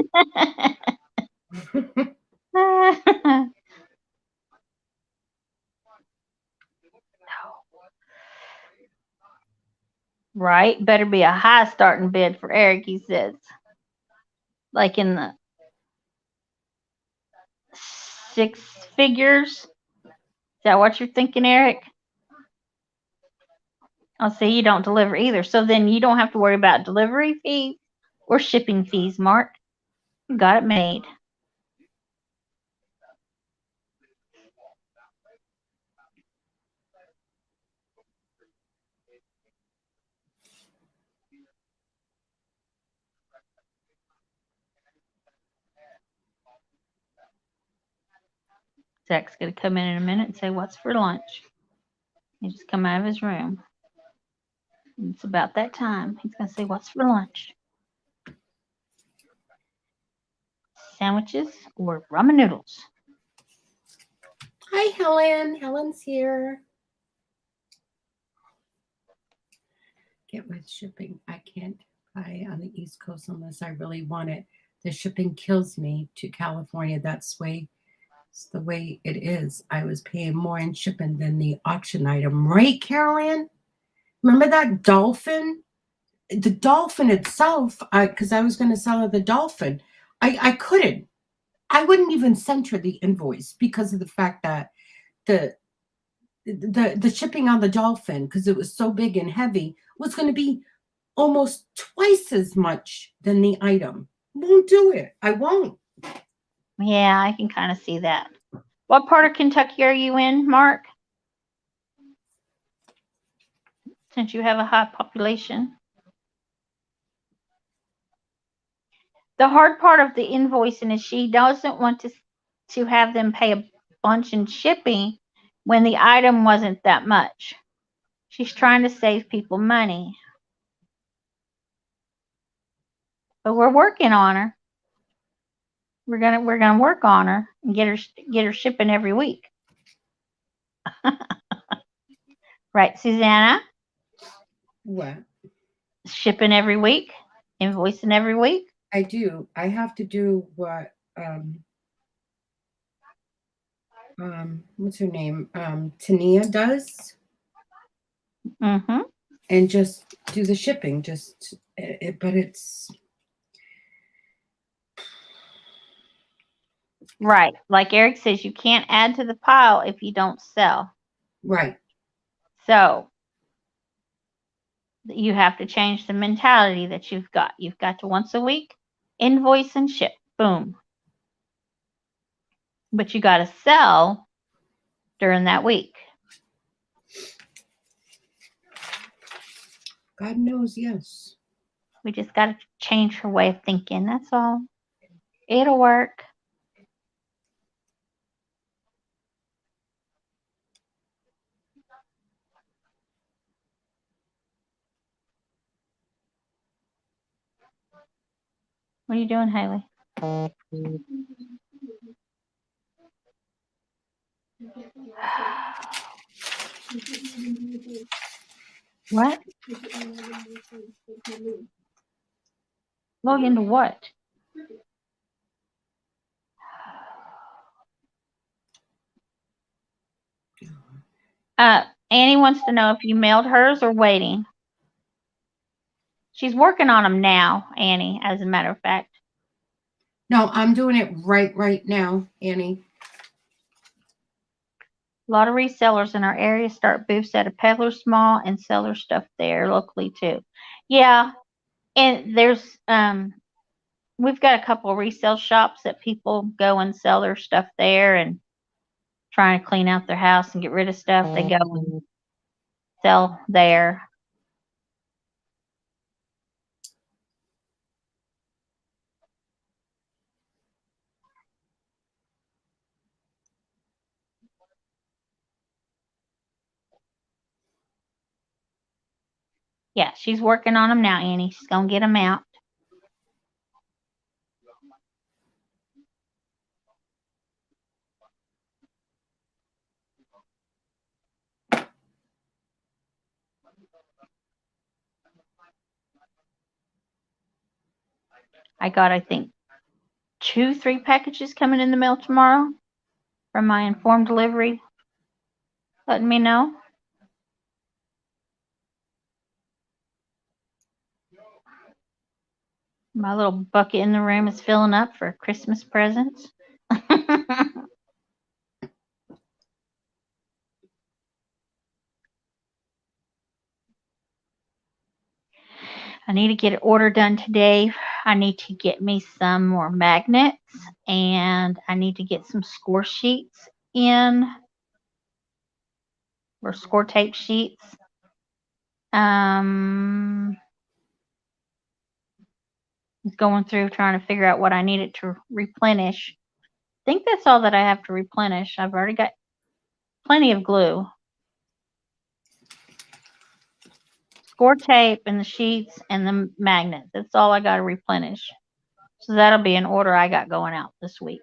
Right? Better be a high starting bid for Eric, he says. Like in the 6 figures. Is that what you're thinking, Eric? I'll say you don't deliver either. So then you don't have to worry about delivery fees or shipping fees, Mark. You got it made. Zach's going to come in a minute and say, what's for lunch? He just come out of his room. And it's about that time. He's going to say, what's for lunch? Sandwiches or ramen noodles? Hi, Helen. Helen's here. Get with shipping. I can't buy on the East Coast unless I really want it. The shipping kills me to California. It's the way it is. I was paying more in shipping than the auction item. Right, Carolyn? Remember that dolphin? The dolphin itself, because I was going to sell her the dolphin. I couldn't. I wouldn't even send her the invoice because of the fact that the shipping on the dolphin, because it was so big and heavy, was going to be almost twice as much than the item. Won't do it. I won't. Yeah, I can kind of see that. What part of Kentucky are you in, Mark? Since you have a high population. The hard part of the invoicing is she doesn't want to have them pay a bunch in shipping when the item wasn't that much. She's trying to save people money. But we're working on her. We're gonna work on her and get her shipping every week. Right, Susanna? What? Shipping every week, invoicing every week. I do. I have to do what what's her name? Tania does. Mm-hmm. And just do the shipping. But it's Right. Like Eric says, you can't add to the pile if you don't sell. right. So you have to change the mentality that you've got. You've got to once a week invoice and ship. Boom. but you got to sell during that week. God knows, yes. We just got to change her way of thinking. That's all. It'll work. What are you doing, Haley? What? Log into what? Annie wants to know if you mailed hers or waiting. She's working on them now, Annie, as a matter of fact. No, I'm doing it right now, Annie. A lot of resellers in our area start booths at a Peddler's Mall and sell their stuff there locally too. Yeah, and there's we've got a couple of resale shops that people go and sell their stuff there and trying to clean out their house and get rid of stuff. They go and sell there. Yeah, she's working on them now, Annie. She's going to get them out. I got, I think, 3 packages coming in the mail tomorrow from my Informed Delivery, letting me know. My little bucket in the room is filling up for Christmas presents. I need to get an order done today. I need to get me some more magnets, and I need to get some score sheets in, or score tape sheets. Going through trying to figure out what I needed to replenish. I think that's all that I have to replenish. I've already got plenty of glue. Score tape and the sheets and the magnets. That's all I got to replenish. So that'll be an order I got going out this week.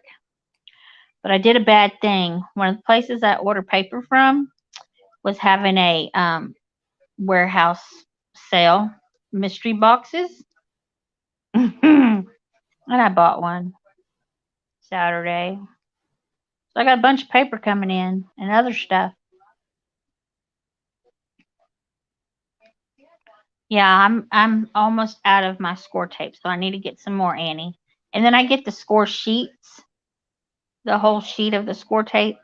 But I did a bad thing. One of the places I ordered paper from was having a warehouse sale, mystery boxes. And I bought one Saturday. So I got a bunch of paper coming in and other stuff. Yeah, I'm almost out of my score tape, so I need to get some more, Annie. And then I get the score sheets, the whole sheet of the score tape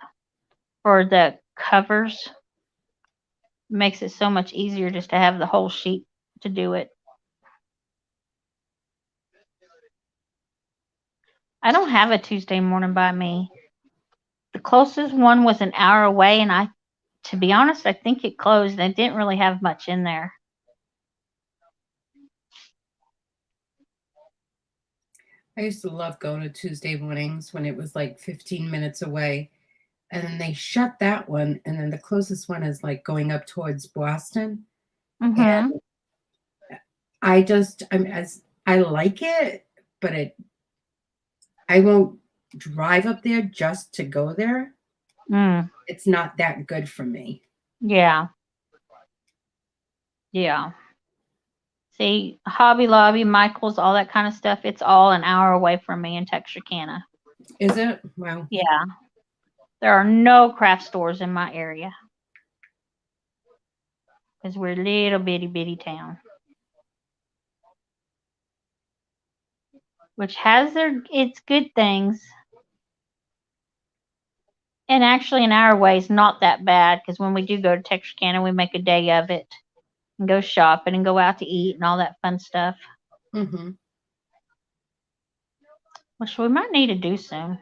for the covers. Makes it so much easier just to have the whole sheet to do it. I don't have a Tuesday morning by me. The closest one was an hour away, and to be honest, I think it closed. I didn't really have much in there. I used to love going to Tuesday mornings when it was like 15 minutes away. And then they shut that one. And then the closest one is like going up towards Boston. Mm-hmm. And I like it, but I won't drive up there just to go there. It's not that good for me. Yeah. Yeah. See, Hobby Lobby, Michael's, all that kind of stuff, it's all an hour away from me in Texarkana. Is it? Wow. Yeah. There are no craft stores in my area. Because we're a little bitty town. Which has its good things. And actually an hour away is not that bad, because when we do go to Texarkana, we make a day of it. And go shopping and go out to eat and all that fun stuff. Mm-hmm. Which we might need to do soon.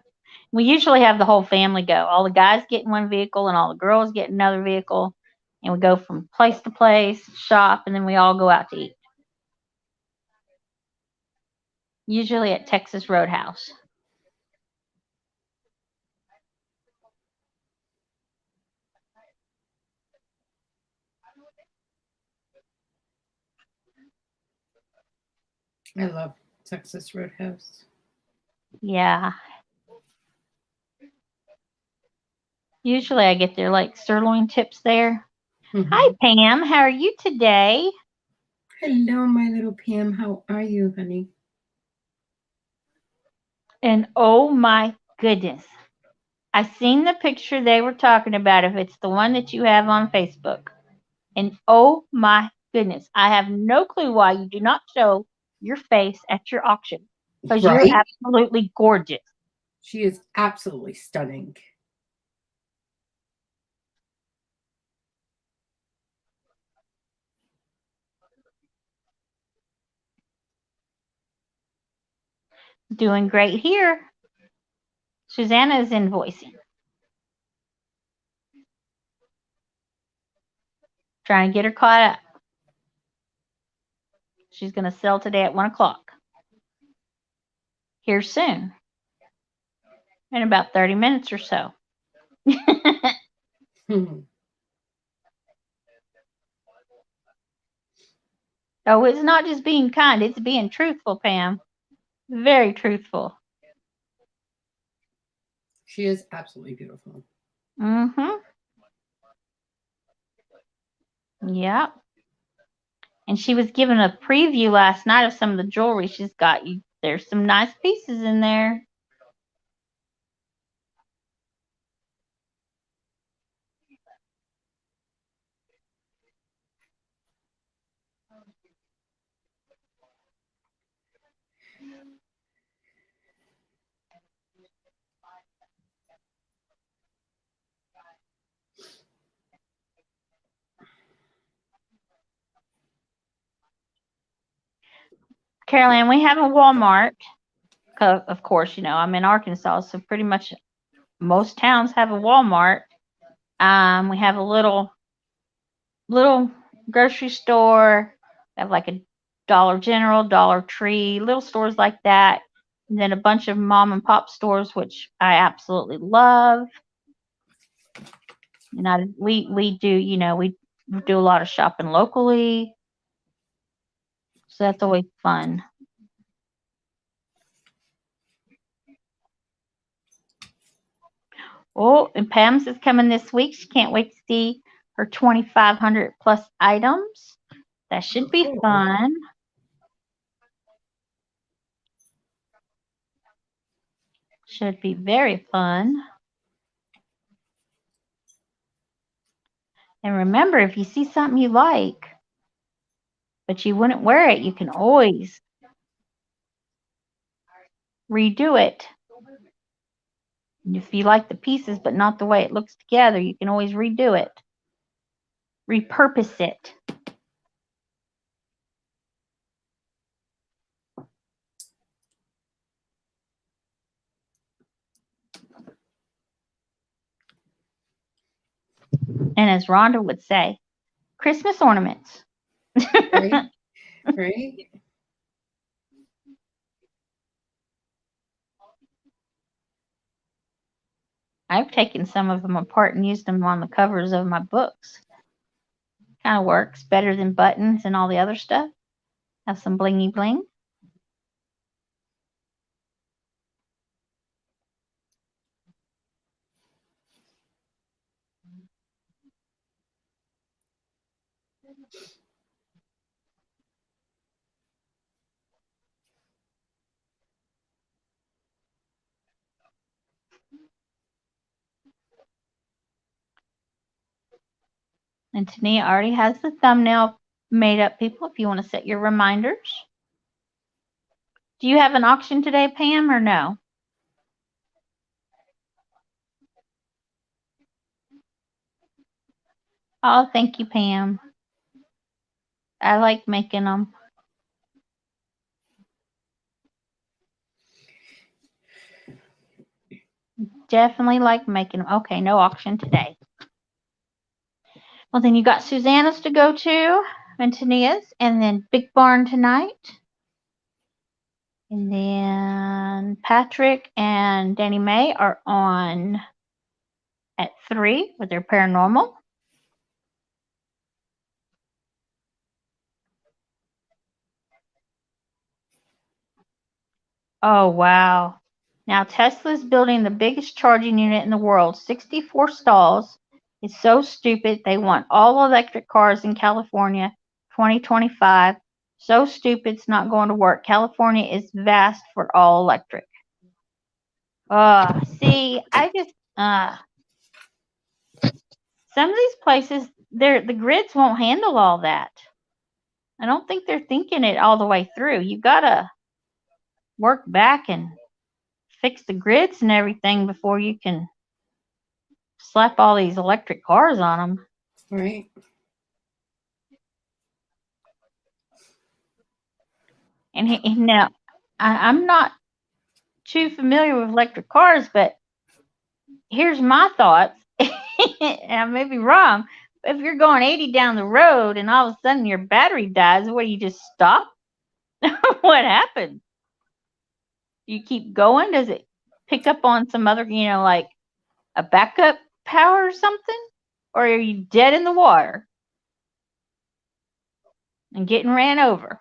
We usually have the whole family go. All the guys get in one vehicle and all the girls get in another vehicle. And we go from place to place, shop, and then we all go out to eat. Usually at Texas Roadhouse. I love Texas Roadhouse. Yeah. Usually I get their like sirloin tips there. Mhm. Hi, Pam. How are you today? Hello, my little Pam. How are you, honey? And oh my goodness. I seen the picture they were talking about, if it's the one that you have on Facebook. And oh my goodness, I have no clue why you do not show your face at your auction. Because you're Right? absolutely gorgeous. She is absolutely stunning. Doing great here. Susanna is invoicing. Trying to get her caught up. She's going to sell today at 1 o'clock. Here soon. In about 30 minutes or so. Hmm. Oh, it's not just being kind. It's being truthful, Pam. Very truthful. She is absolutely beautiful. Mm-hmm. Yep. And she was given a preview last night of some of the jewelry she's got. There's some nice pieces in there. Caroline, we have a Walmart. Of course, I'm in Arkansas, so pretty much most towns have a Walmart. We have a little grocery store. We have like a Dollar General, Dollar Tree, little stores like that. And then a bunch of mom and pop stores, which I absolutely love. And we do, we do a lot of shopping locally. So that's always fun. Oh, and Pam's is coming this week. She can't wait to see her 2,500 plus items. That should be Cool. fun. Should be very fun. And remember, if you see something you like, but you wouldn't wear it, you can always redo it. And if you like the pieces, but not the way it looks together, you can always redo it. Repurpose it. And as Rhonda would say, Christmas ornaments. Right? Right? I've taken some of them apart and used them on the covers of my books. Kind of works better than buttons and all the other stuff. Have some blingy bling. And Tania already has the thumbnail made up, people, if you want to set your reminders. Do you have an auction today, Pam, or no? Oh, thank you, Pam. I like making them. definitely like making them. Okay, no auction today. Well, then you got Susanna's to go to and Tania's, and then Big Barn tonight. And then Patrick and Danny Mae are on at 3 with their paranormal. Oh, wow. Now Tesla's building the biggest charging unit in the world, 64 stalls. It's so stupid. They want all electric cars in California 2025. So stupid it's not going to work. California is vast for all electric. See, some of these places, the grids won't handle all that. I don't think they're thinking it all the way through. You gotta work back and fix the grids and everything before you can slap all these electric cars on them. Right. And now, I'm not too familiar with electric cars, but here's my thoughts. And I may be wrong. If you're going 80 down the road and all of a sudden your battery dies, what, you just stop? What happens? You keep going? Does it pick up on some other, like a backup power or something? Or are you dead in the water and getting ran over?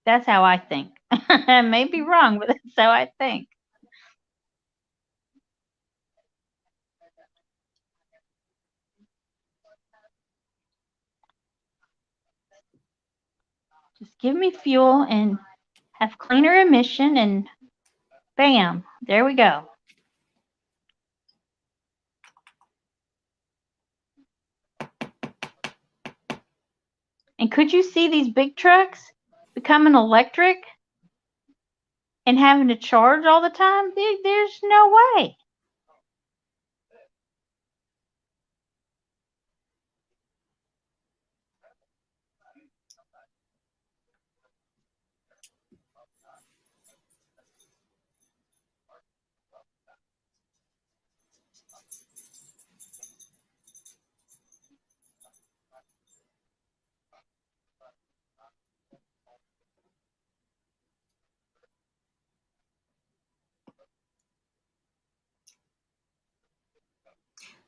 That's how I think. I may be wrong, but that's how I think. Just give me fuel and have cleaner emission, and bam, there we go. And could you see these big trucks becoming electric and having to charge all the time? There's no way.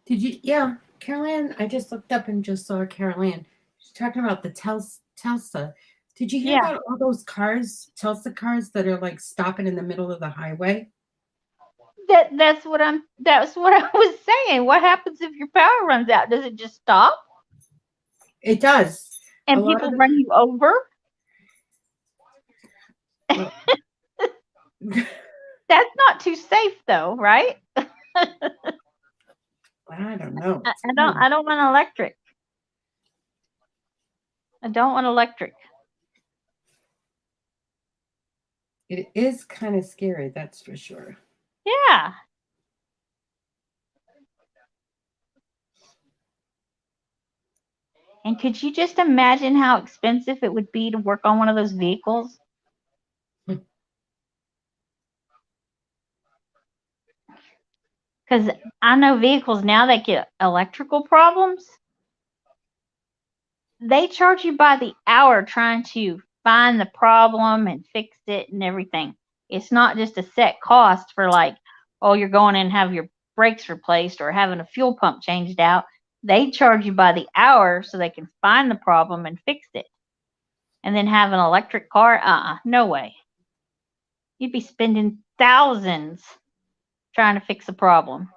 Did you? Yeah, Caroline. I just looked up and just saw Caroline. She's talking about the Tesla. Did you hear Yeah. about all those cars, Tesla cars that are like stopping in the middle of the highway? That's what I was saying. What happens if your power runs out? Does it just stop? It does. And people run you over? Well, That's not too safe though, right? I don't know. I don't want electric. I don't want electric. It is kind of scary, that's for sure. Yeah. And could you just imagine how expensive it would be to work on one of those vehicles? Because I know vehicles now that get electrical problems, they charge you by the hour trying to find the problem and fix it and everything. It's not just a set cost for like, oh, you're going in and have your brakes replaced or having a fuel pump changed out. They charge you by the hour so they can find the problem and fix it. And then have an electric car? No way. You'd be spending thousands trying to fix a problem.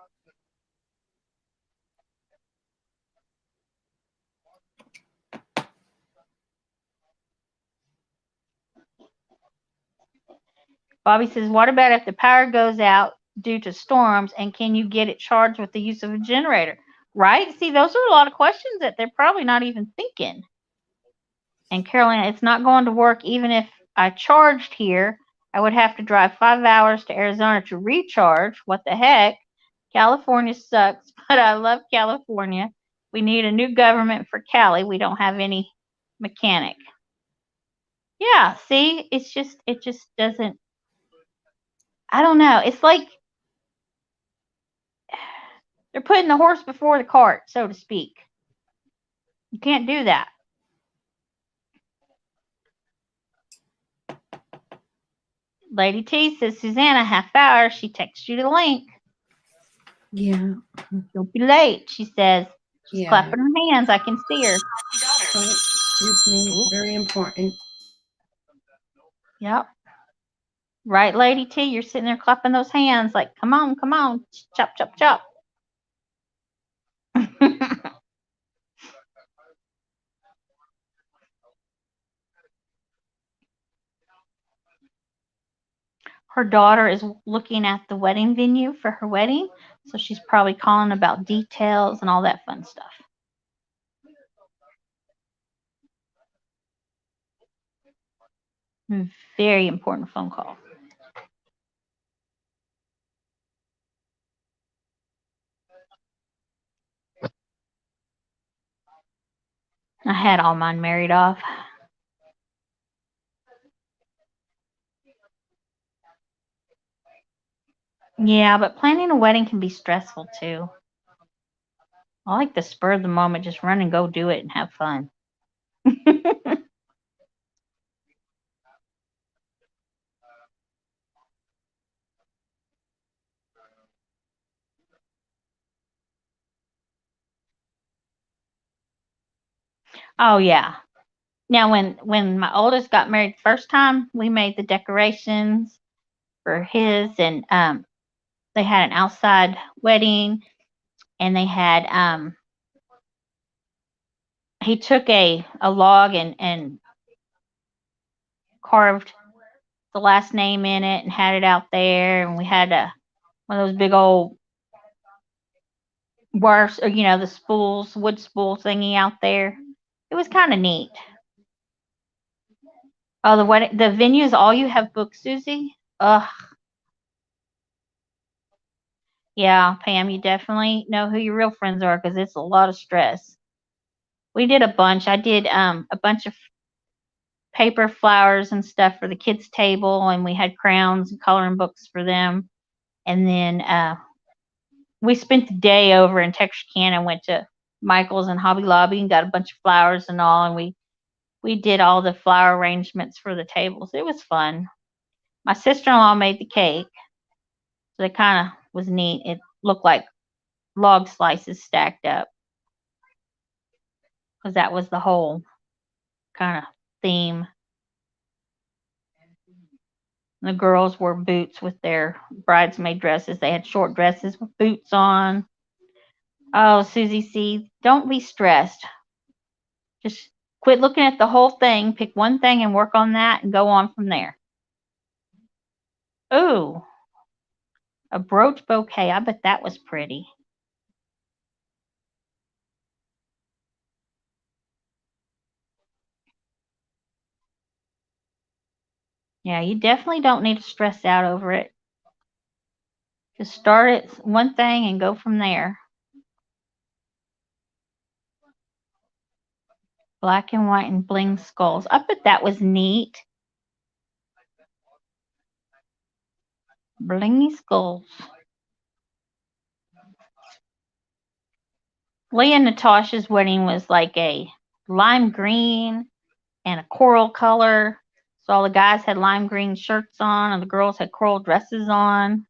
Bobby says, what about if the power goes out due to storms, and can you get it charged with the use of a generator? Right? See, those are a lot of questions that they're probably not even thinking. And Carolina, it's not going to work. Even if I charged here, I would have to drive 5 hours to Arizona to recharge. What the heck? California sucks, but I love California. We need a new government for Cali. We don't have any mechanic. Yeah, see, it just doesn't I don't know. It's like they're putting the horse before the cart, so to speak. You can't do that. Lady T says, Susanna, half hour. She texts you the link. Yeah. Don't be late, she says. She's Yeah. clapping her hands. I can see her. Oh, excuse me. Very important. Yep. Right, Lady T? You're sitting there clapping those hands like, come on, come on. Chop, chop, chop. Her daughter is looking at the wedding venue for her wedding, so she's probably calling about details and all that fun stuff. Very important phone call. I had all mine married off. Yeah, but planning a wedding can be stressful too. I like the spur of the moment, just run and go do it and have fun. Oh yeah. Now when my oldest got married the first time, we made the decorations for his, and they had an outside wedding, and they had he took a log and carved the last name in it and had it out there, and we had one of those big old wires, or the spools, wood spool thingy out there. It was kind of neat. Oh, the venue is all you have booked, Susie? Ugh. Yeah, Pam, you definitely know who your real friends are, because it's a lot of stress. We did a bunch. I did a bunch of paper flowers and stuff for the kids' table, and we had crowns and coloring books for them. And then we spent the day over in Texarkana, went to Michael's and Hobby Lobby and got a bunch of flowers and all, and we did all the flower arrangements for the tables. It was fun. My sister-in-law made the cake, so it kind of was neat. It looked like log slices stacked up, because that was the whole kind of theme. The girls wore boots with their bridesmaid dresses. They had short dresses with boots on. Oh, Susie C., don't be stressed. Just quit looking at the whole thing. Pick one thing and work on that and go on from there. Ooh, a brooch bouquet. I bet that was pretty. Yeah, you definitely don't need to stress out over it. Just start at one thing and go from there. Black and white and bling skulls. I bet that was neat. Blingy skulls. Leah and Natasha's wedding was like a lime green and a coral color. So all the guys had lime green shirts on and the girls had coral dresses on.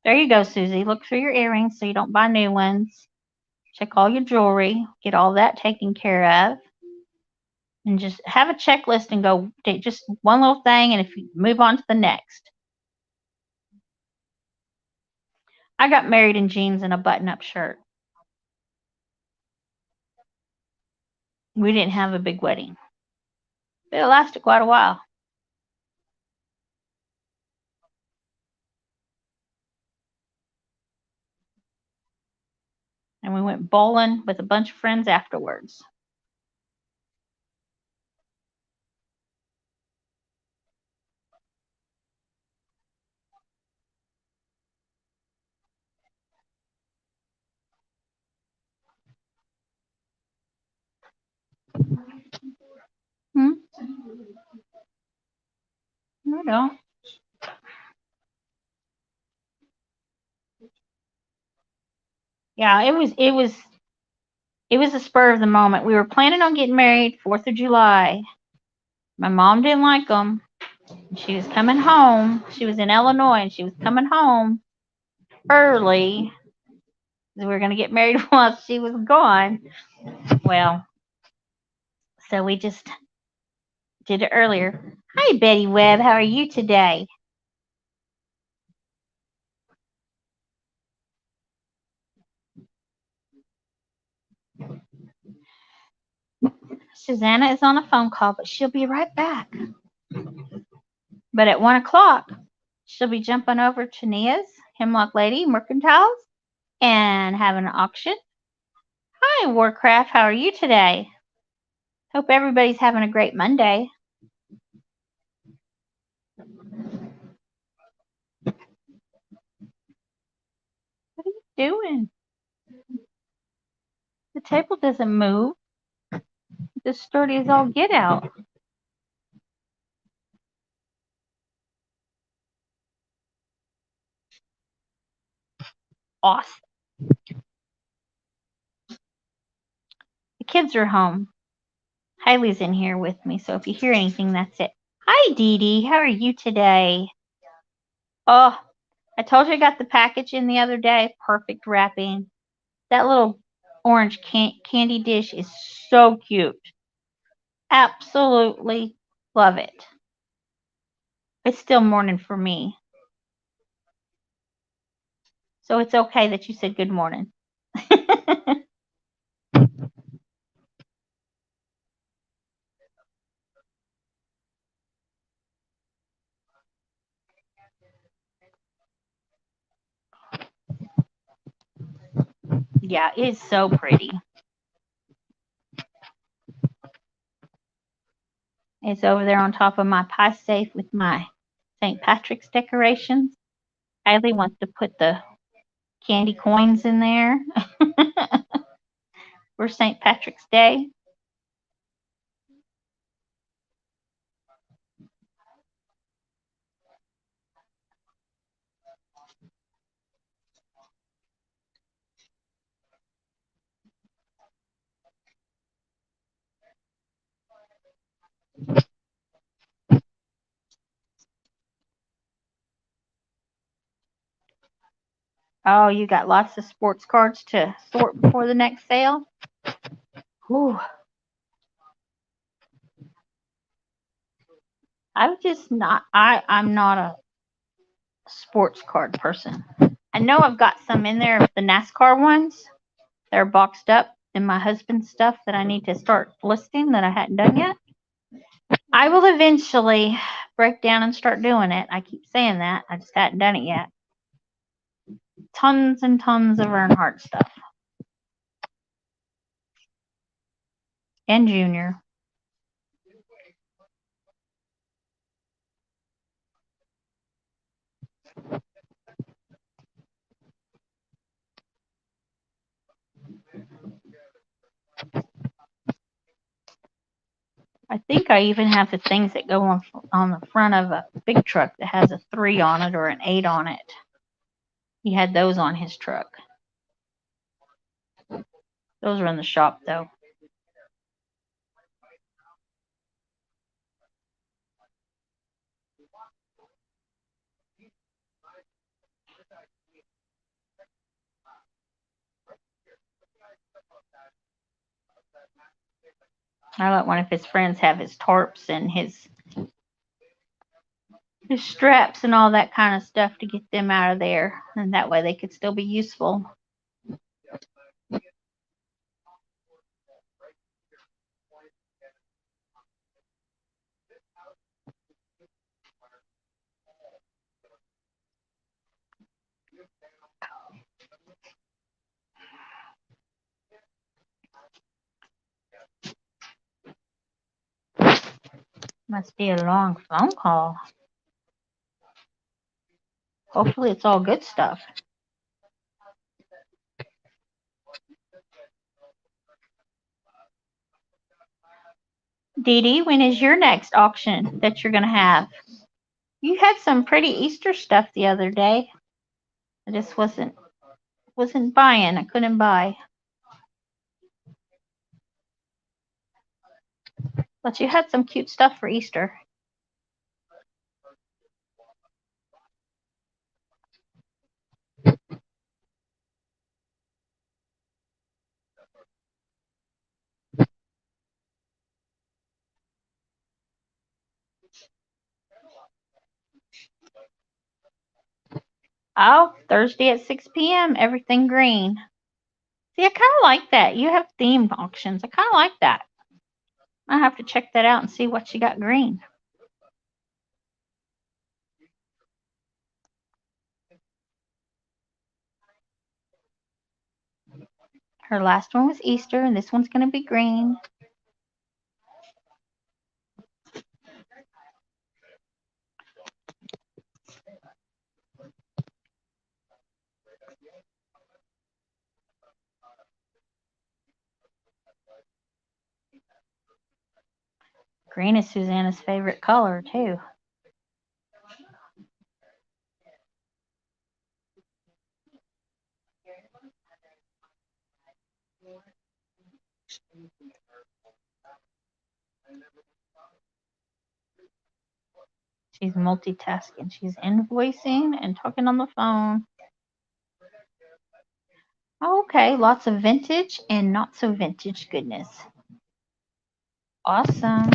There you go, Susie. Look through your earrings so you don't buy new ones. Check all your jewelry. Get all that taken care of. And just have a checklist and go take just one little thing, and if you move on to the next. I got married in jeans and a button-up shirt. We didn't have a big wedding. But it lasted quite a while. And we went bowling with a bunch of friends afterwards. Hmm? I don't. Yeah, it was a spur of the moment. We were planning on getting married 4th of July. My mom didn't like them. She was coming home. She was in Illinois and she was coming home early. We were going to get married while she was gone. Well, so we just did it earlier. Hi, Betty Webb. How are you today? Susanna is on a phone call, but she'll be right back. But at 1 o'clock, she'll be jumping over to Nia's Hemlock Lady Mercantiles and having an auction. Hi, Warcraft. How are you today? Hope everybody's having a great Monday. What are you doing? The table doesn't move. It's sturdy as all get out. Awesome. The kids are home. Hailey's in here with me, so if you hear anything, that's it. Hi, Dee Dee. How are you today? Oh, I told you I got the package in the other day. Perfect wrapping. That little orange candy dish is so cute. Absolutely love it. It's still morning for me. So it's okay that you said good morning. Yeah, it's so pretty. It's over there on top of my pie safe with my St. Patrick's decorations. Hailey wants to put the candy coins in there for St. Patrick's Day. Oh, you got lots of sports cards to sort before the next sale? Whew. I'm not a sports card person. I know I've got some in there of the NASCAR ones. They're boxed up in my husband's stuff that I need to start listing that I hadn't done yet. I will eventually break down and start doing it. I keep saying that. I just hadn't done it yet. Tons and tons of Earnhardt stuff. And Junior. I think I even have the things that go on the front of a big truck that has a 3 on it or an 8 on it. He had those on his truck. Those are in the shop, though. I let one of his friends have his tarps and his straps and all that kind of stuff to get them out of there. And that way they could still be useful. Must be a long phone call. Hopefully it's all good stuff. Dee Dee, when is your next auction that you're going to have? You had some pretty Easter stuff the other day. I just wasn't wasn't buying. I couldn't buy. But you had some cute stuff for Easter. Oh, Thursday at 6 p.m. Everything green. See, I kind of like that. You have themed auctions. I kind of like that. I have to check that out and see what you got green. Her last one was Easter, and this one's going to be green. Green is Susanna's favorite color, too. She's multitasking. She's invoicing and talking on the phone. Okay, lots of vintage and not so vintage goodness. Awesome.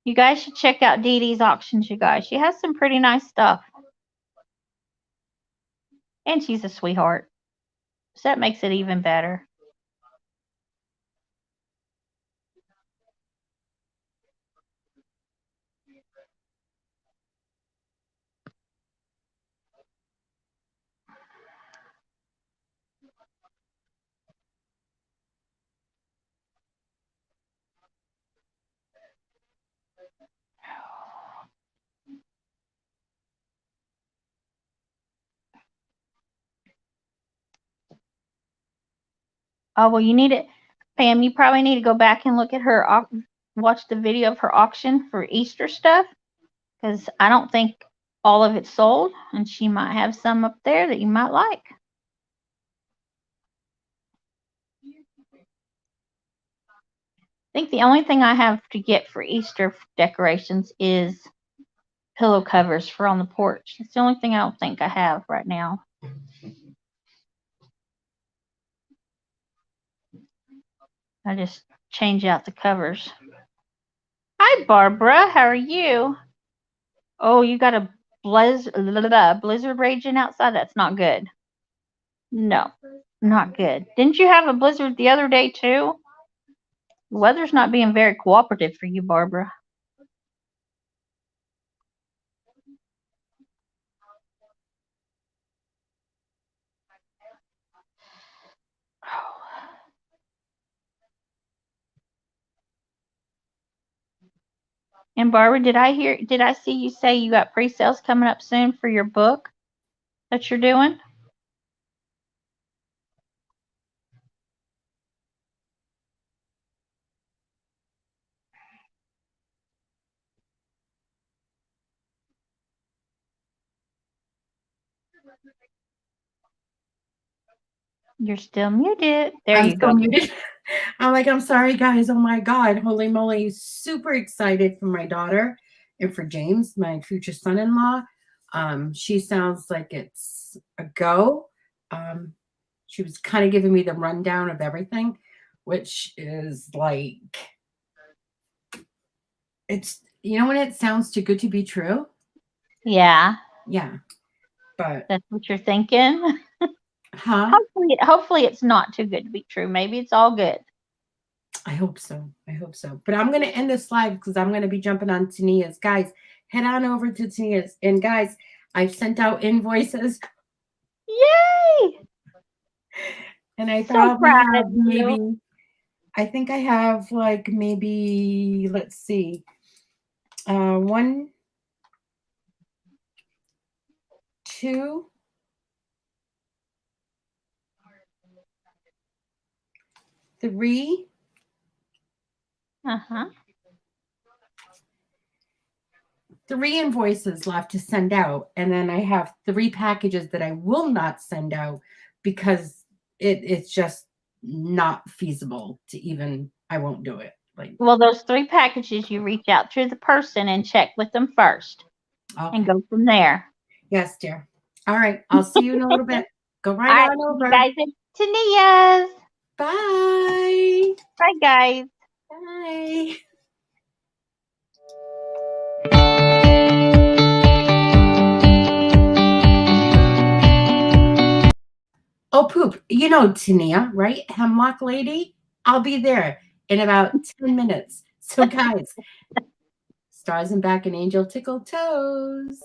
You guys should check out Dee Dee's auctions, you guys. She has some pretty nice stuff. And she's a sweetheart. So that makes it even better. Oh, well, you need it. Pam, you probably need to go back and look at her, watch the video of her auction for Easter stuff. Because I don't think all of it's sold. And she might have some up there that you might like. I think the only thing I have to get for Easter decorations is pillow covers for on the porch. It's the only thing I don't think I have right now. I just change out the covers. Hi, Barbara. How are you? Oh, you got a blizzard raging outside? That's not good. No, not good. Didn't you have a blizzard the other day, too? The weather's not being very cooperative for you, Barbara. And Barbara, did I see you say you got pre-sales coming up soon for your book that you're doing? You're still muted. There I'm you still go. muted. I'm like, I'm sorry, guys. Oh my God. Holy moly. Super excited for my daughter and for James, my future son-in-law. She sounds like it's a go. She was kind of giving me the rundown of everything, which is like, it's, you know, when it sounds too good to be true. Yeah. Yeah. But That's what you're thinking. huh? Hopefully it's not too good to be true. Maybe it's all good. I hope so. I hope so. But I'm going to end this live because I'm going to be jumping on Tania's. Guys, head on over to Tania's. And guys, I've sent out invoices. Yay! And I So probably proud have of you. maybe, I think I have like maybe, let's see, 1, 2, 3, Uh-huh. 3 invoices left to send out, and then I have 3 packages that I will not send out because it's just not feasible to even. I won't do it. Like, Well, those 3 packages, you reach out to the person and check with them first okay. and go from there. Yes, dear. All right. I'll see you in a little bit. Go right All right, on you over. guys at Tania's. Bye. Bye, guys. Bye. Oh, poop. You know Tania, right? Hemlock Lady. I'll be there in about 10 minutes. So, guys, stars and back and angel tickle toes.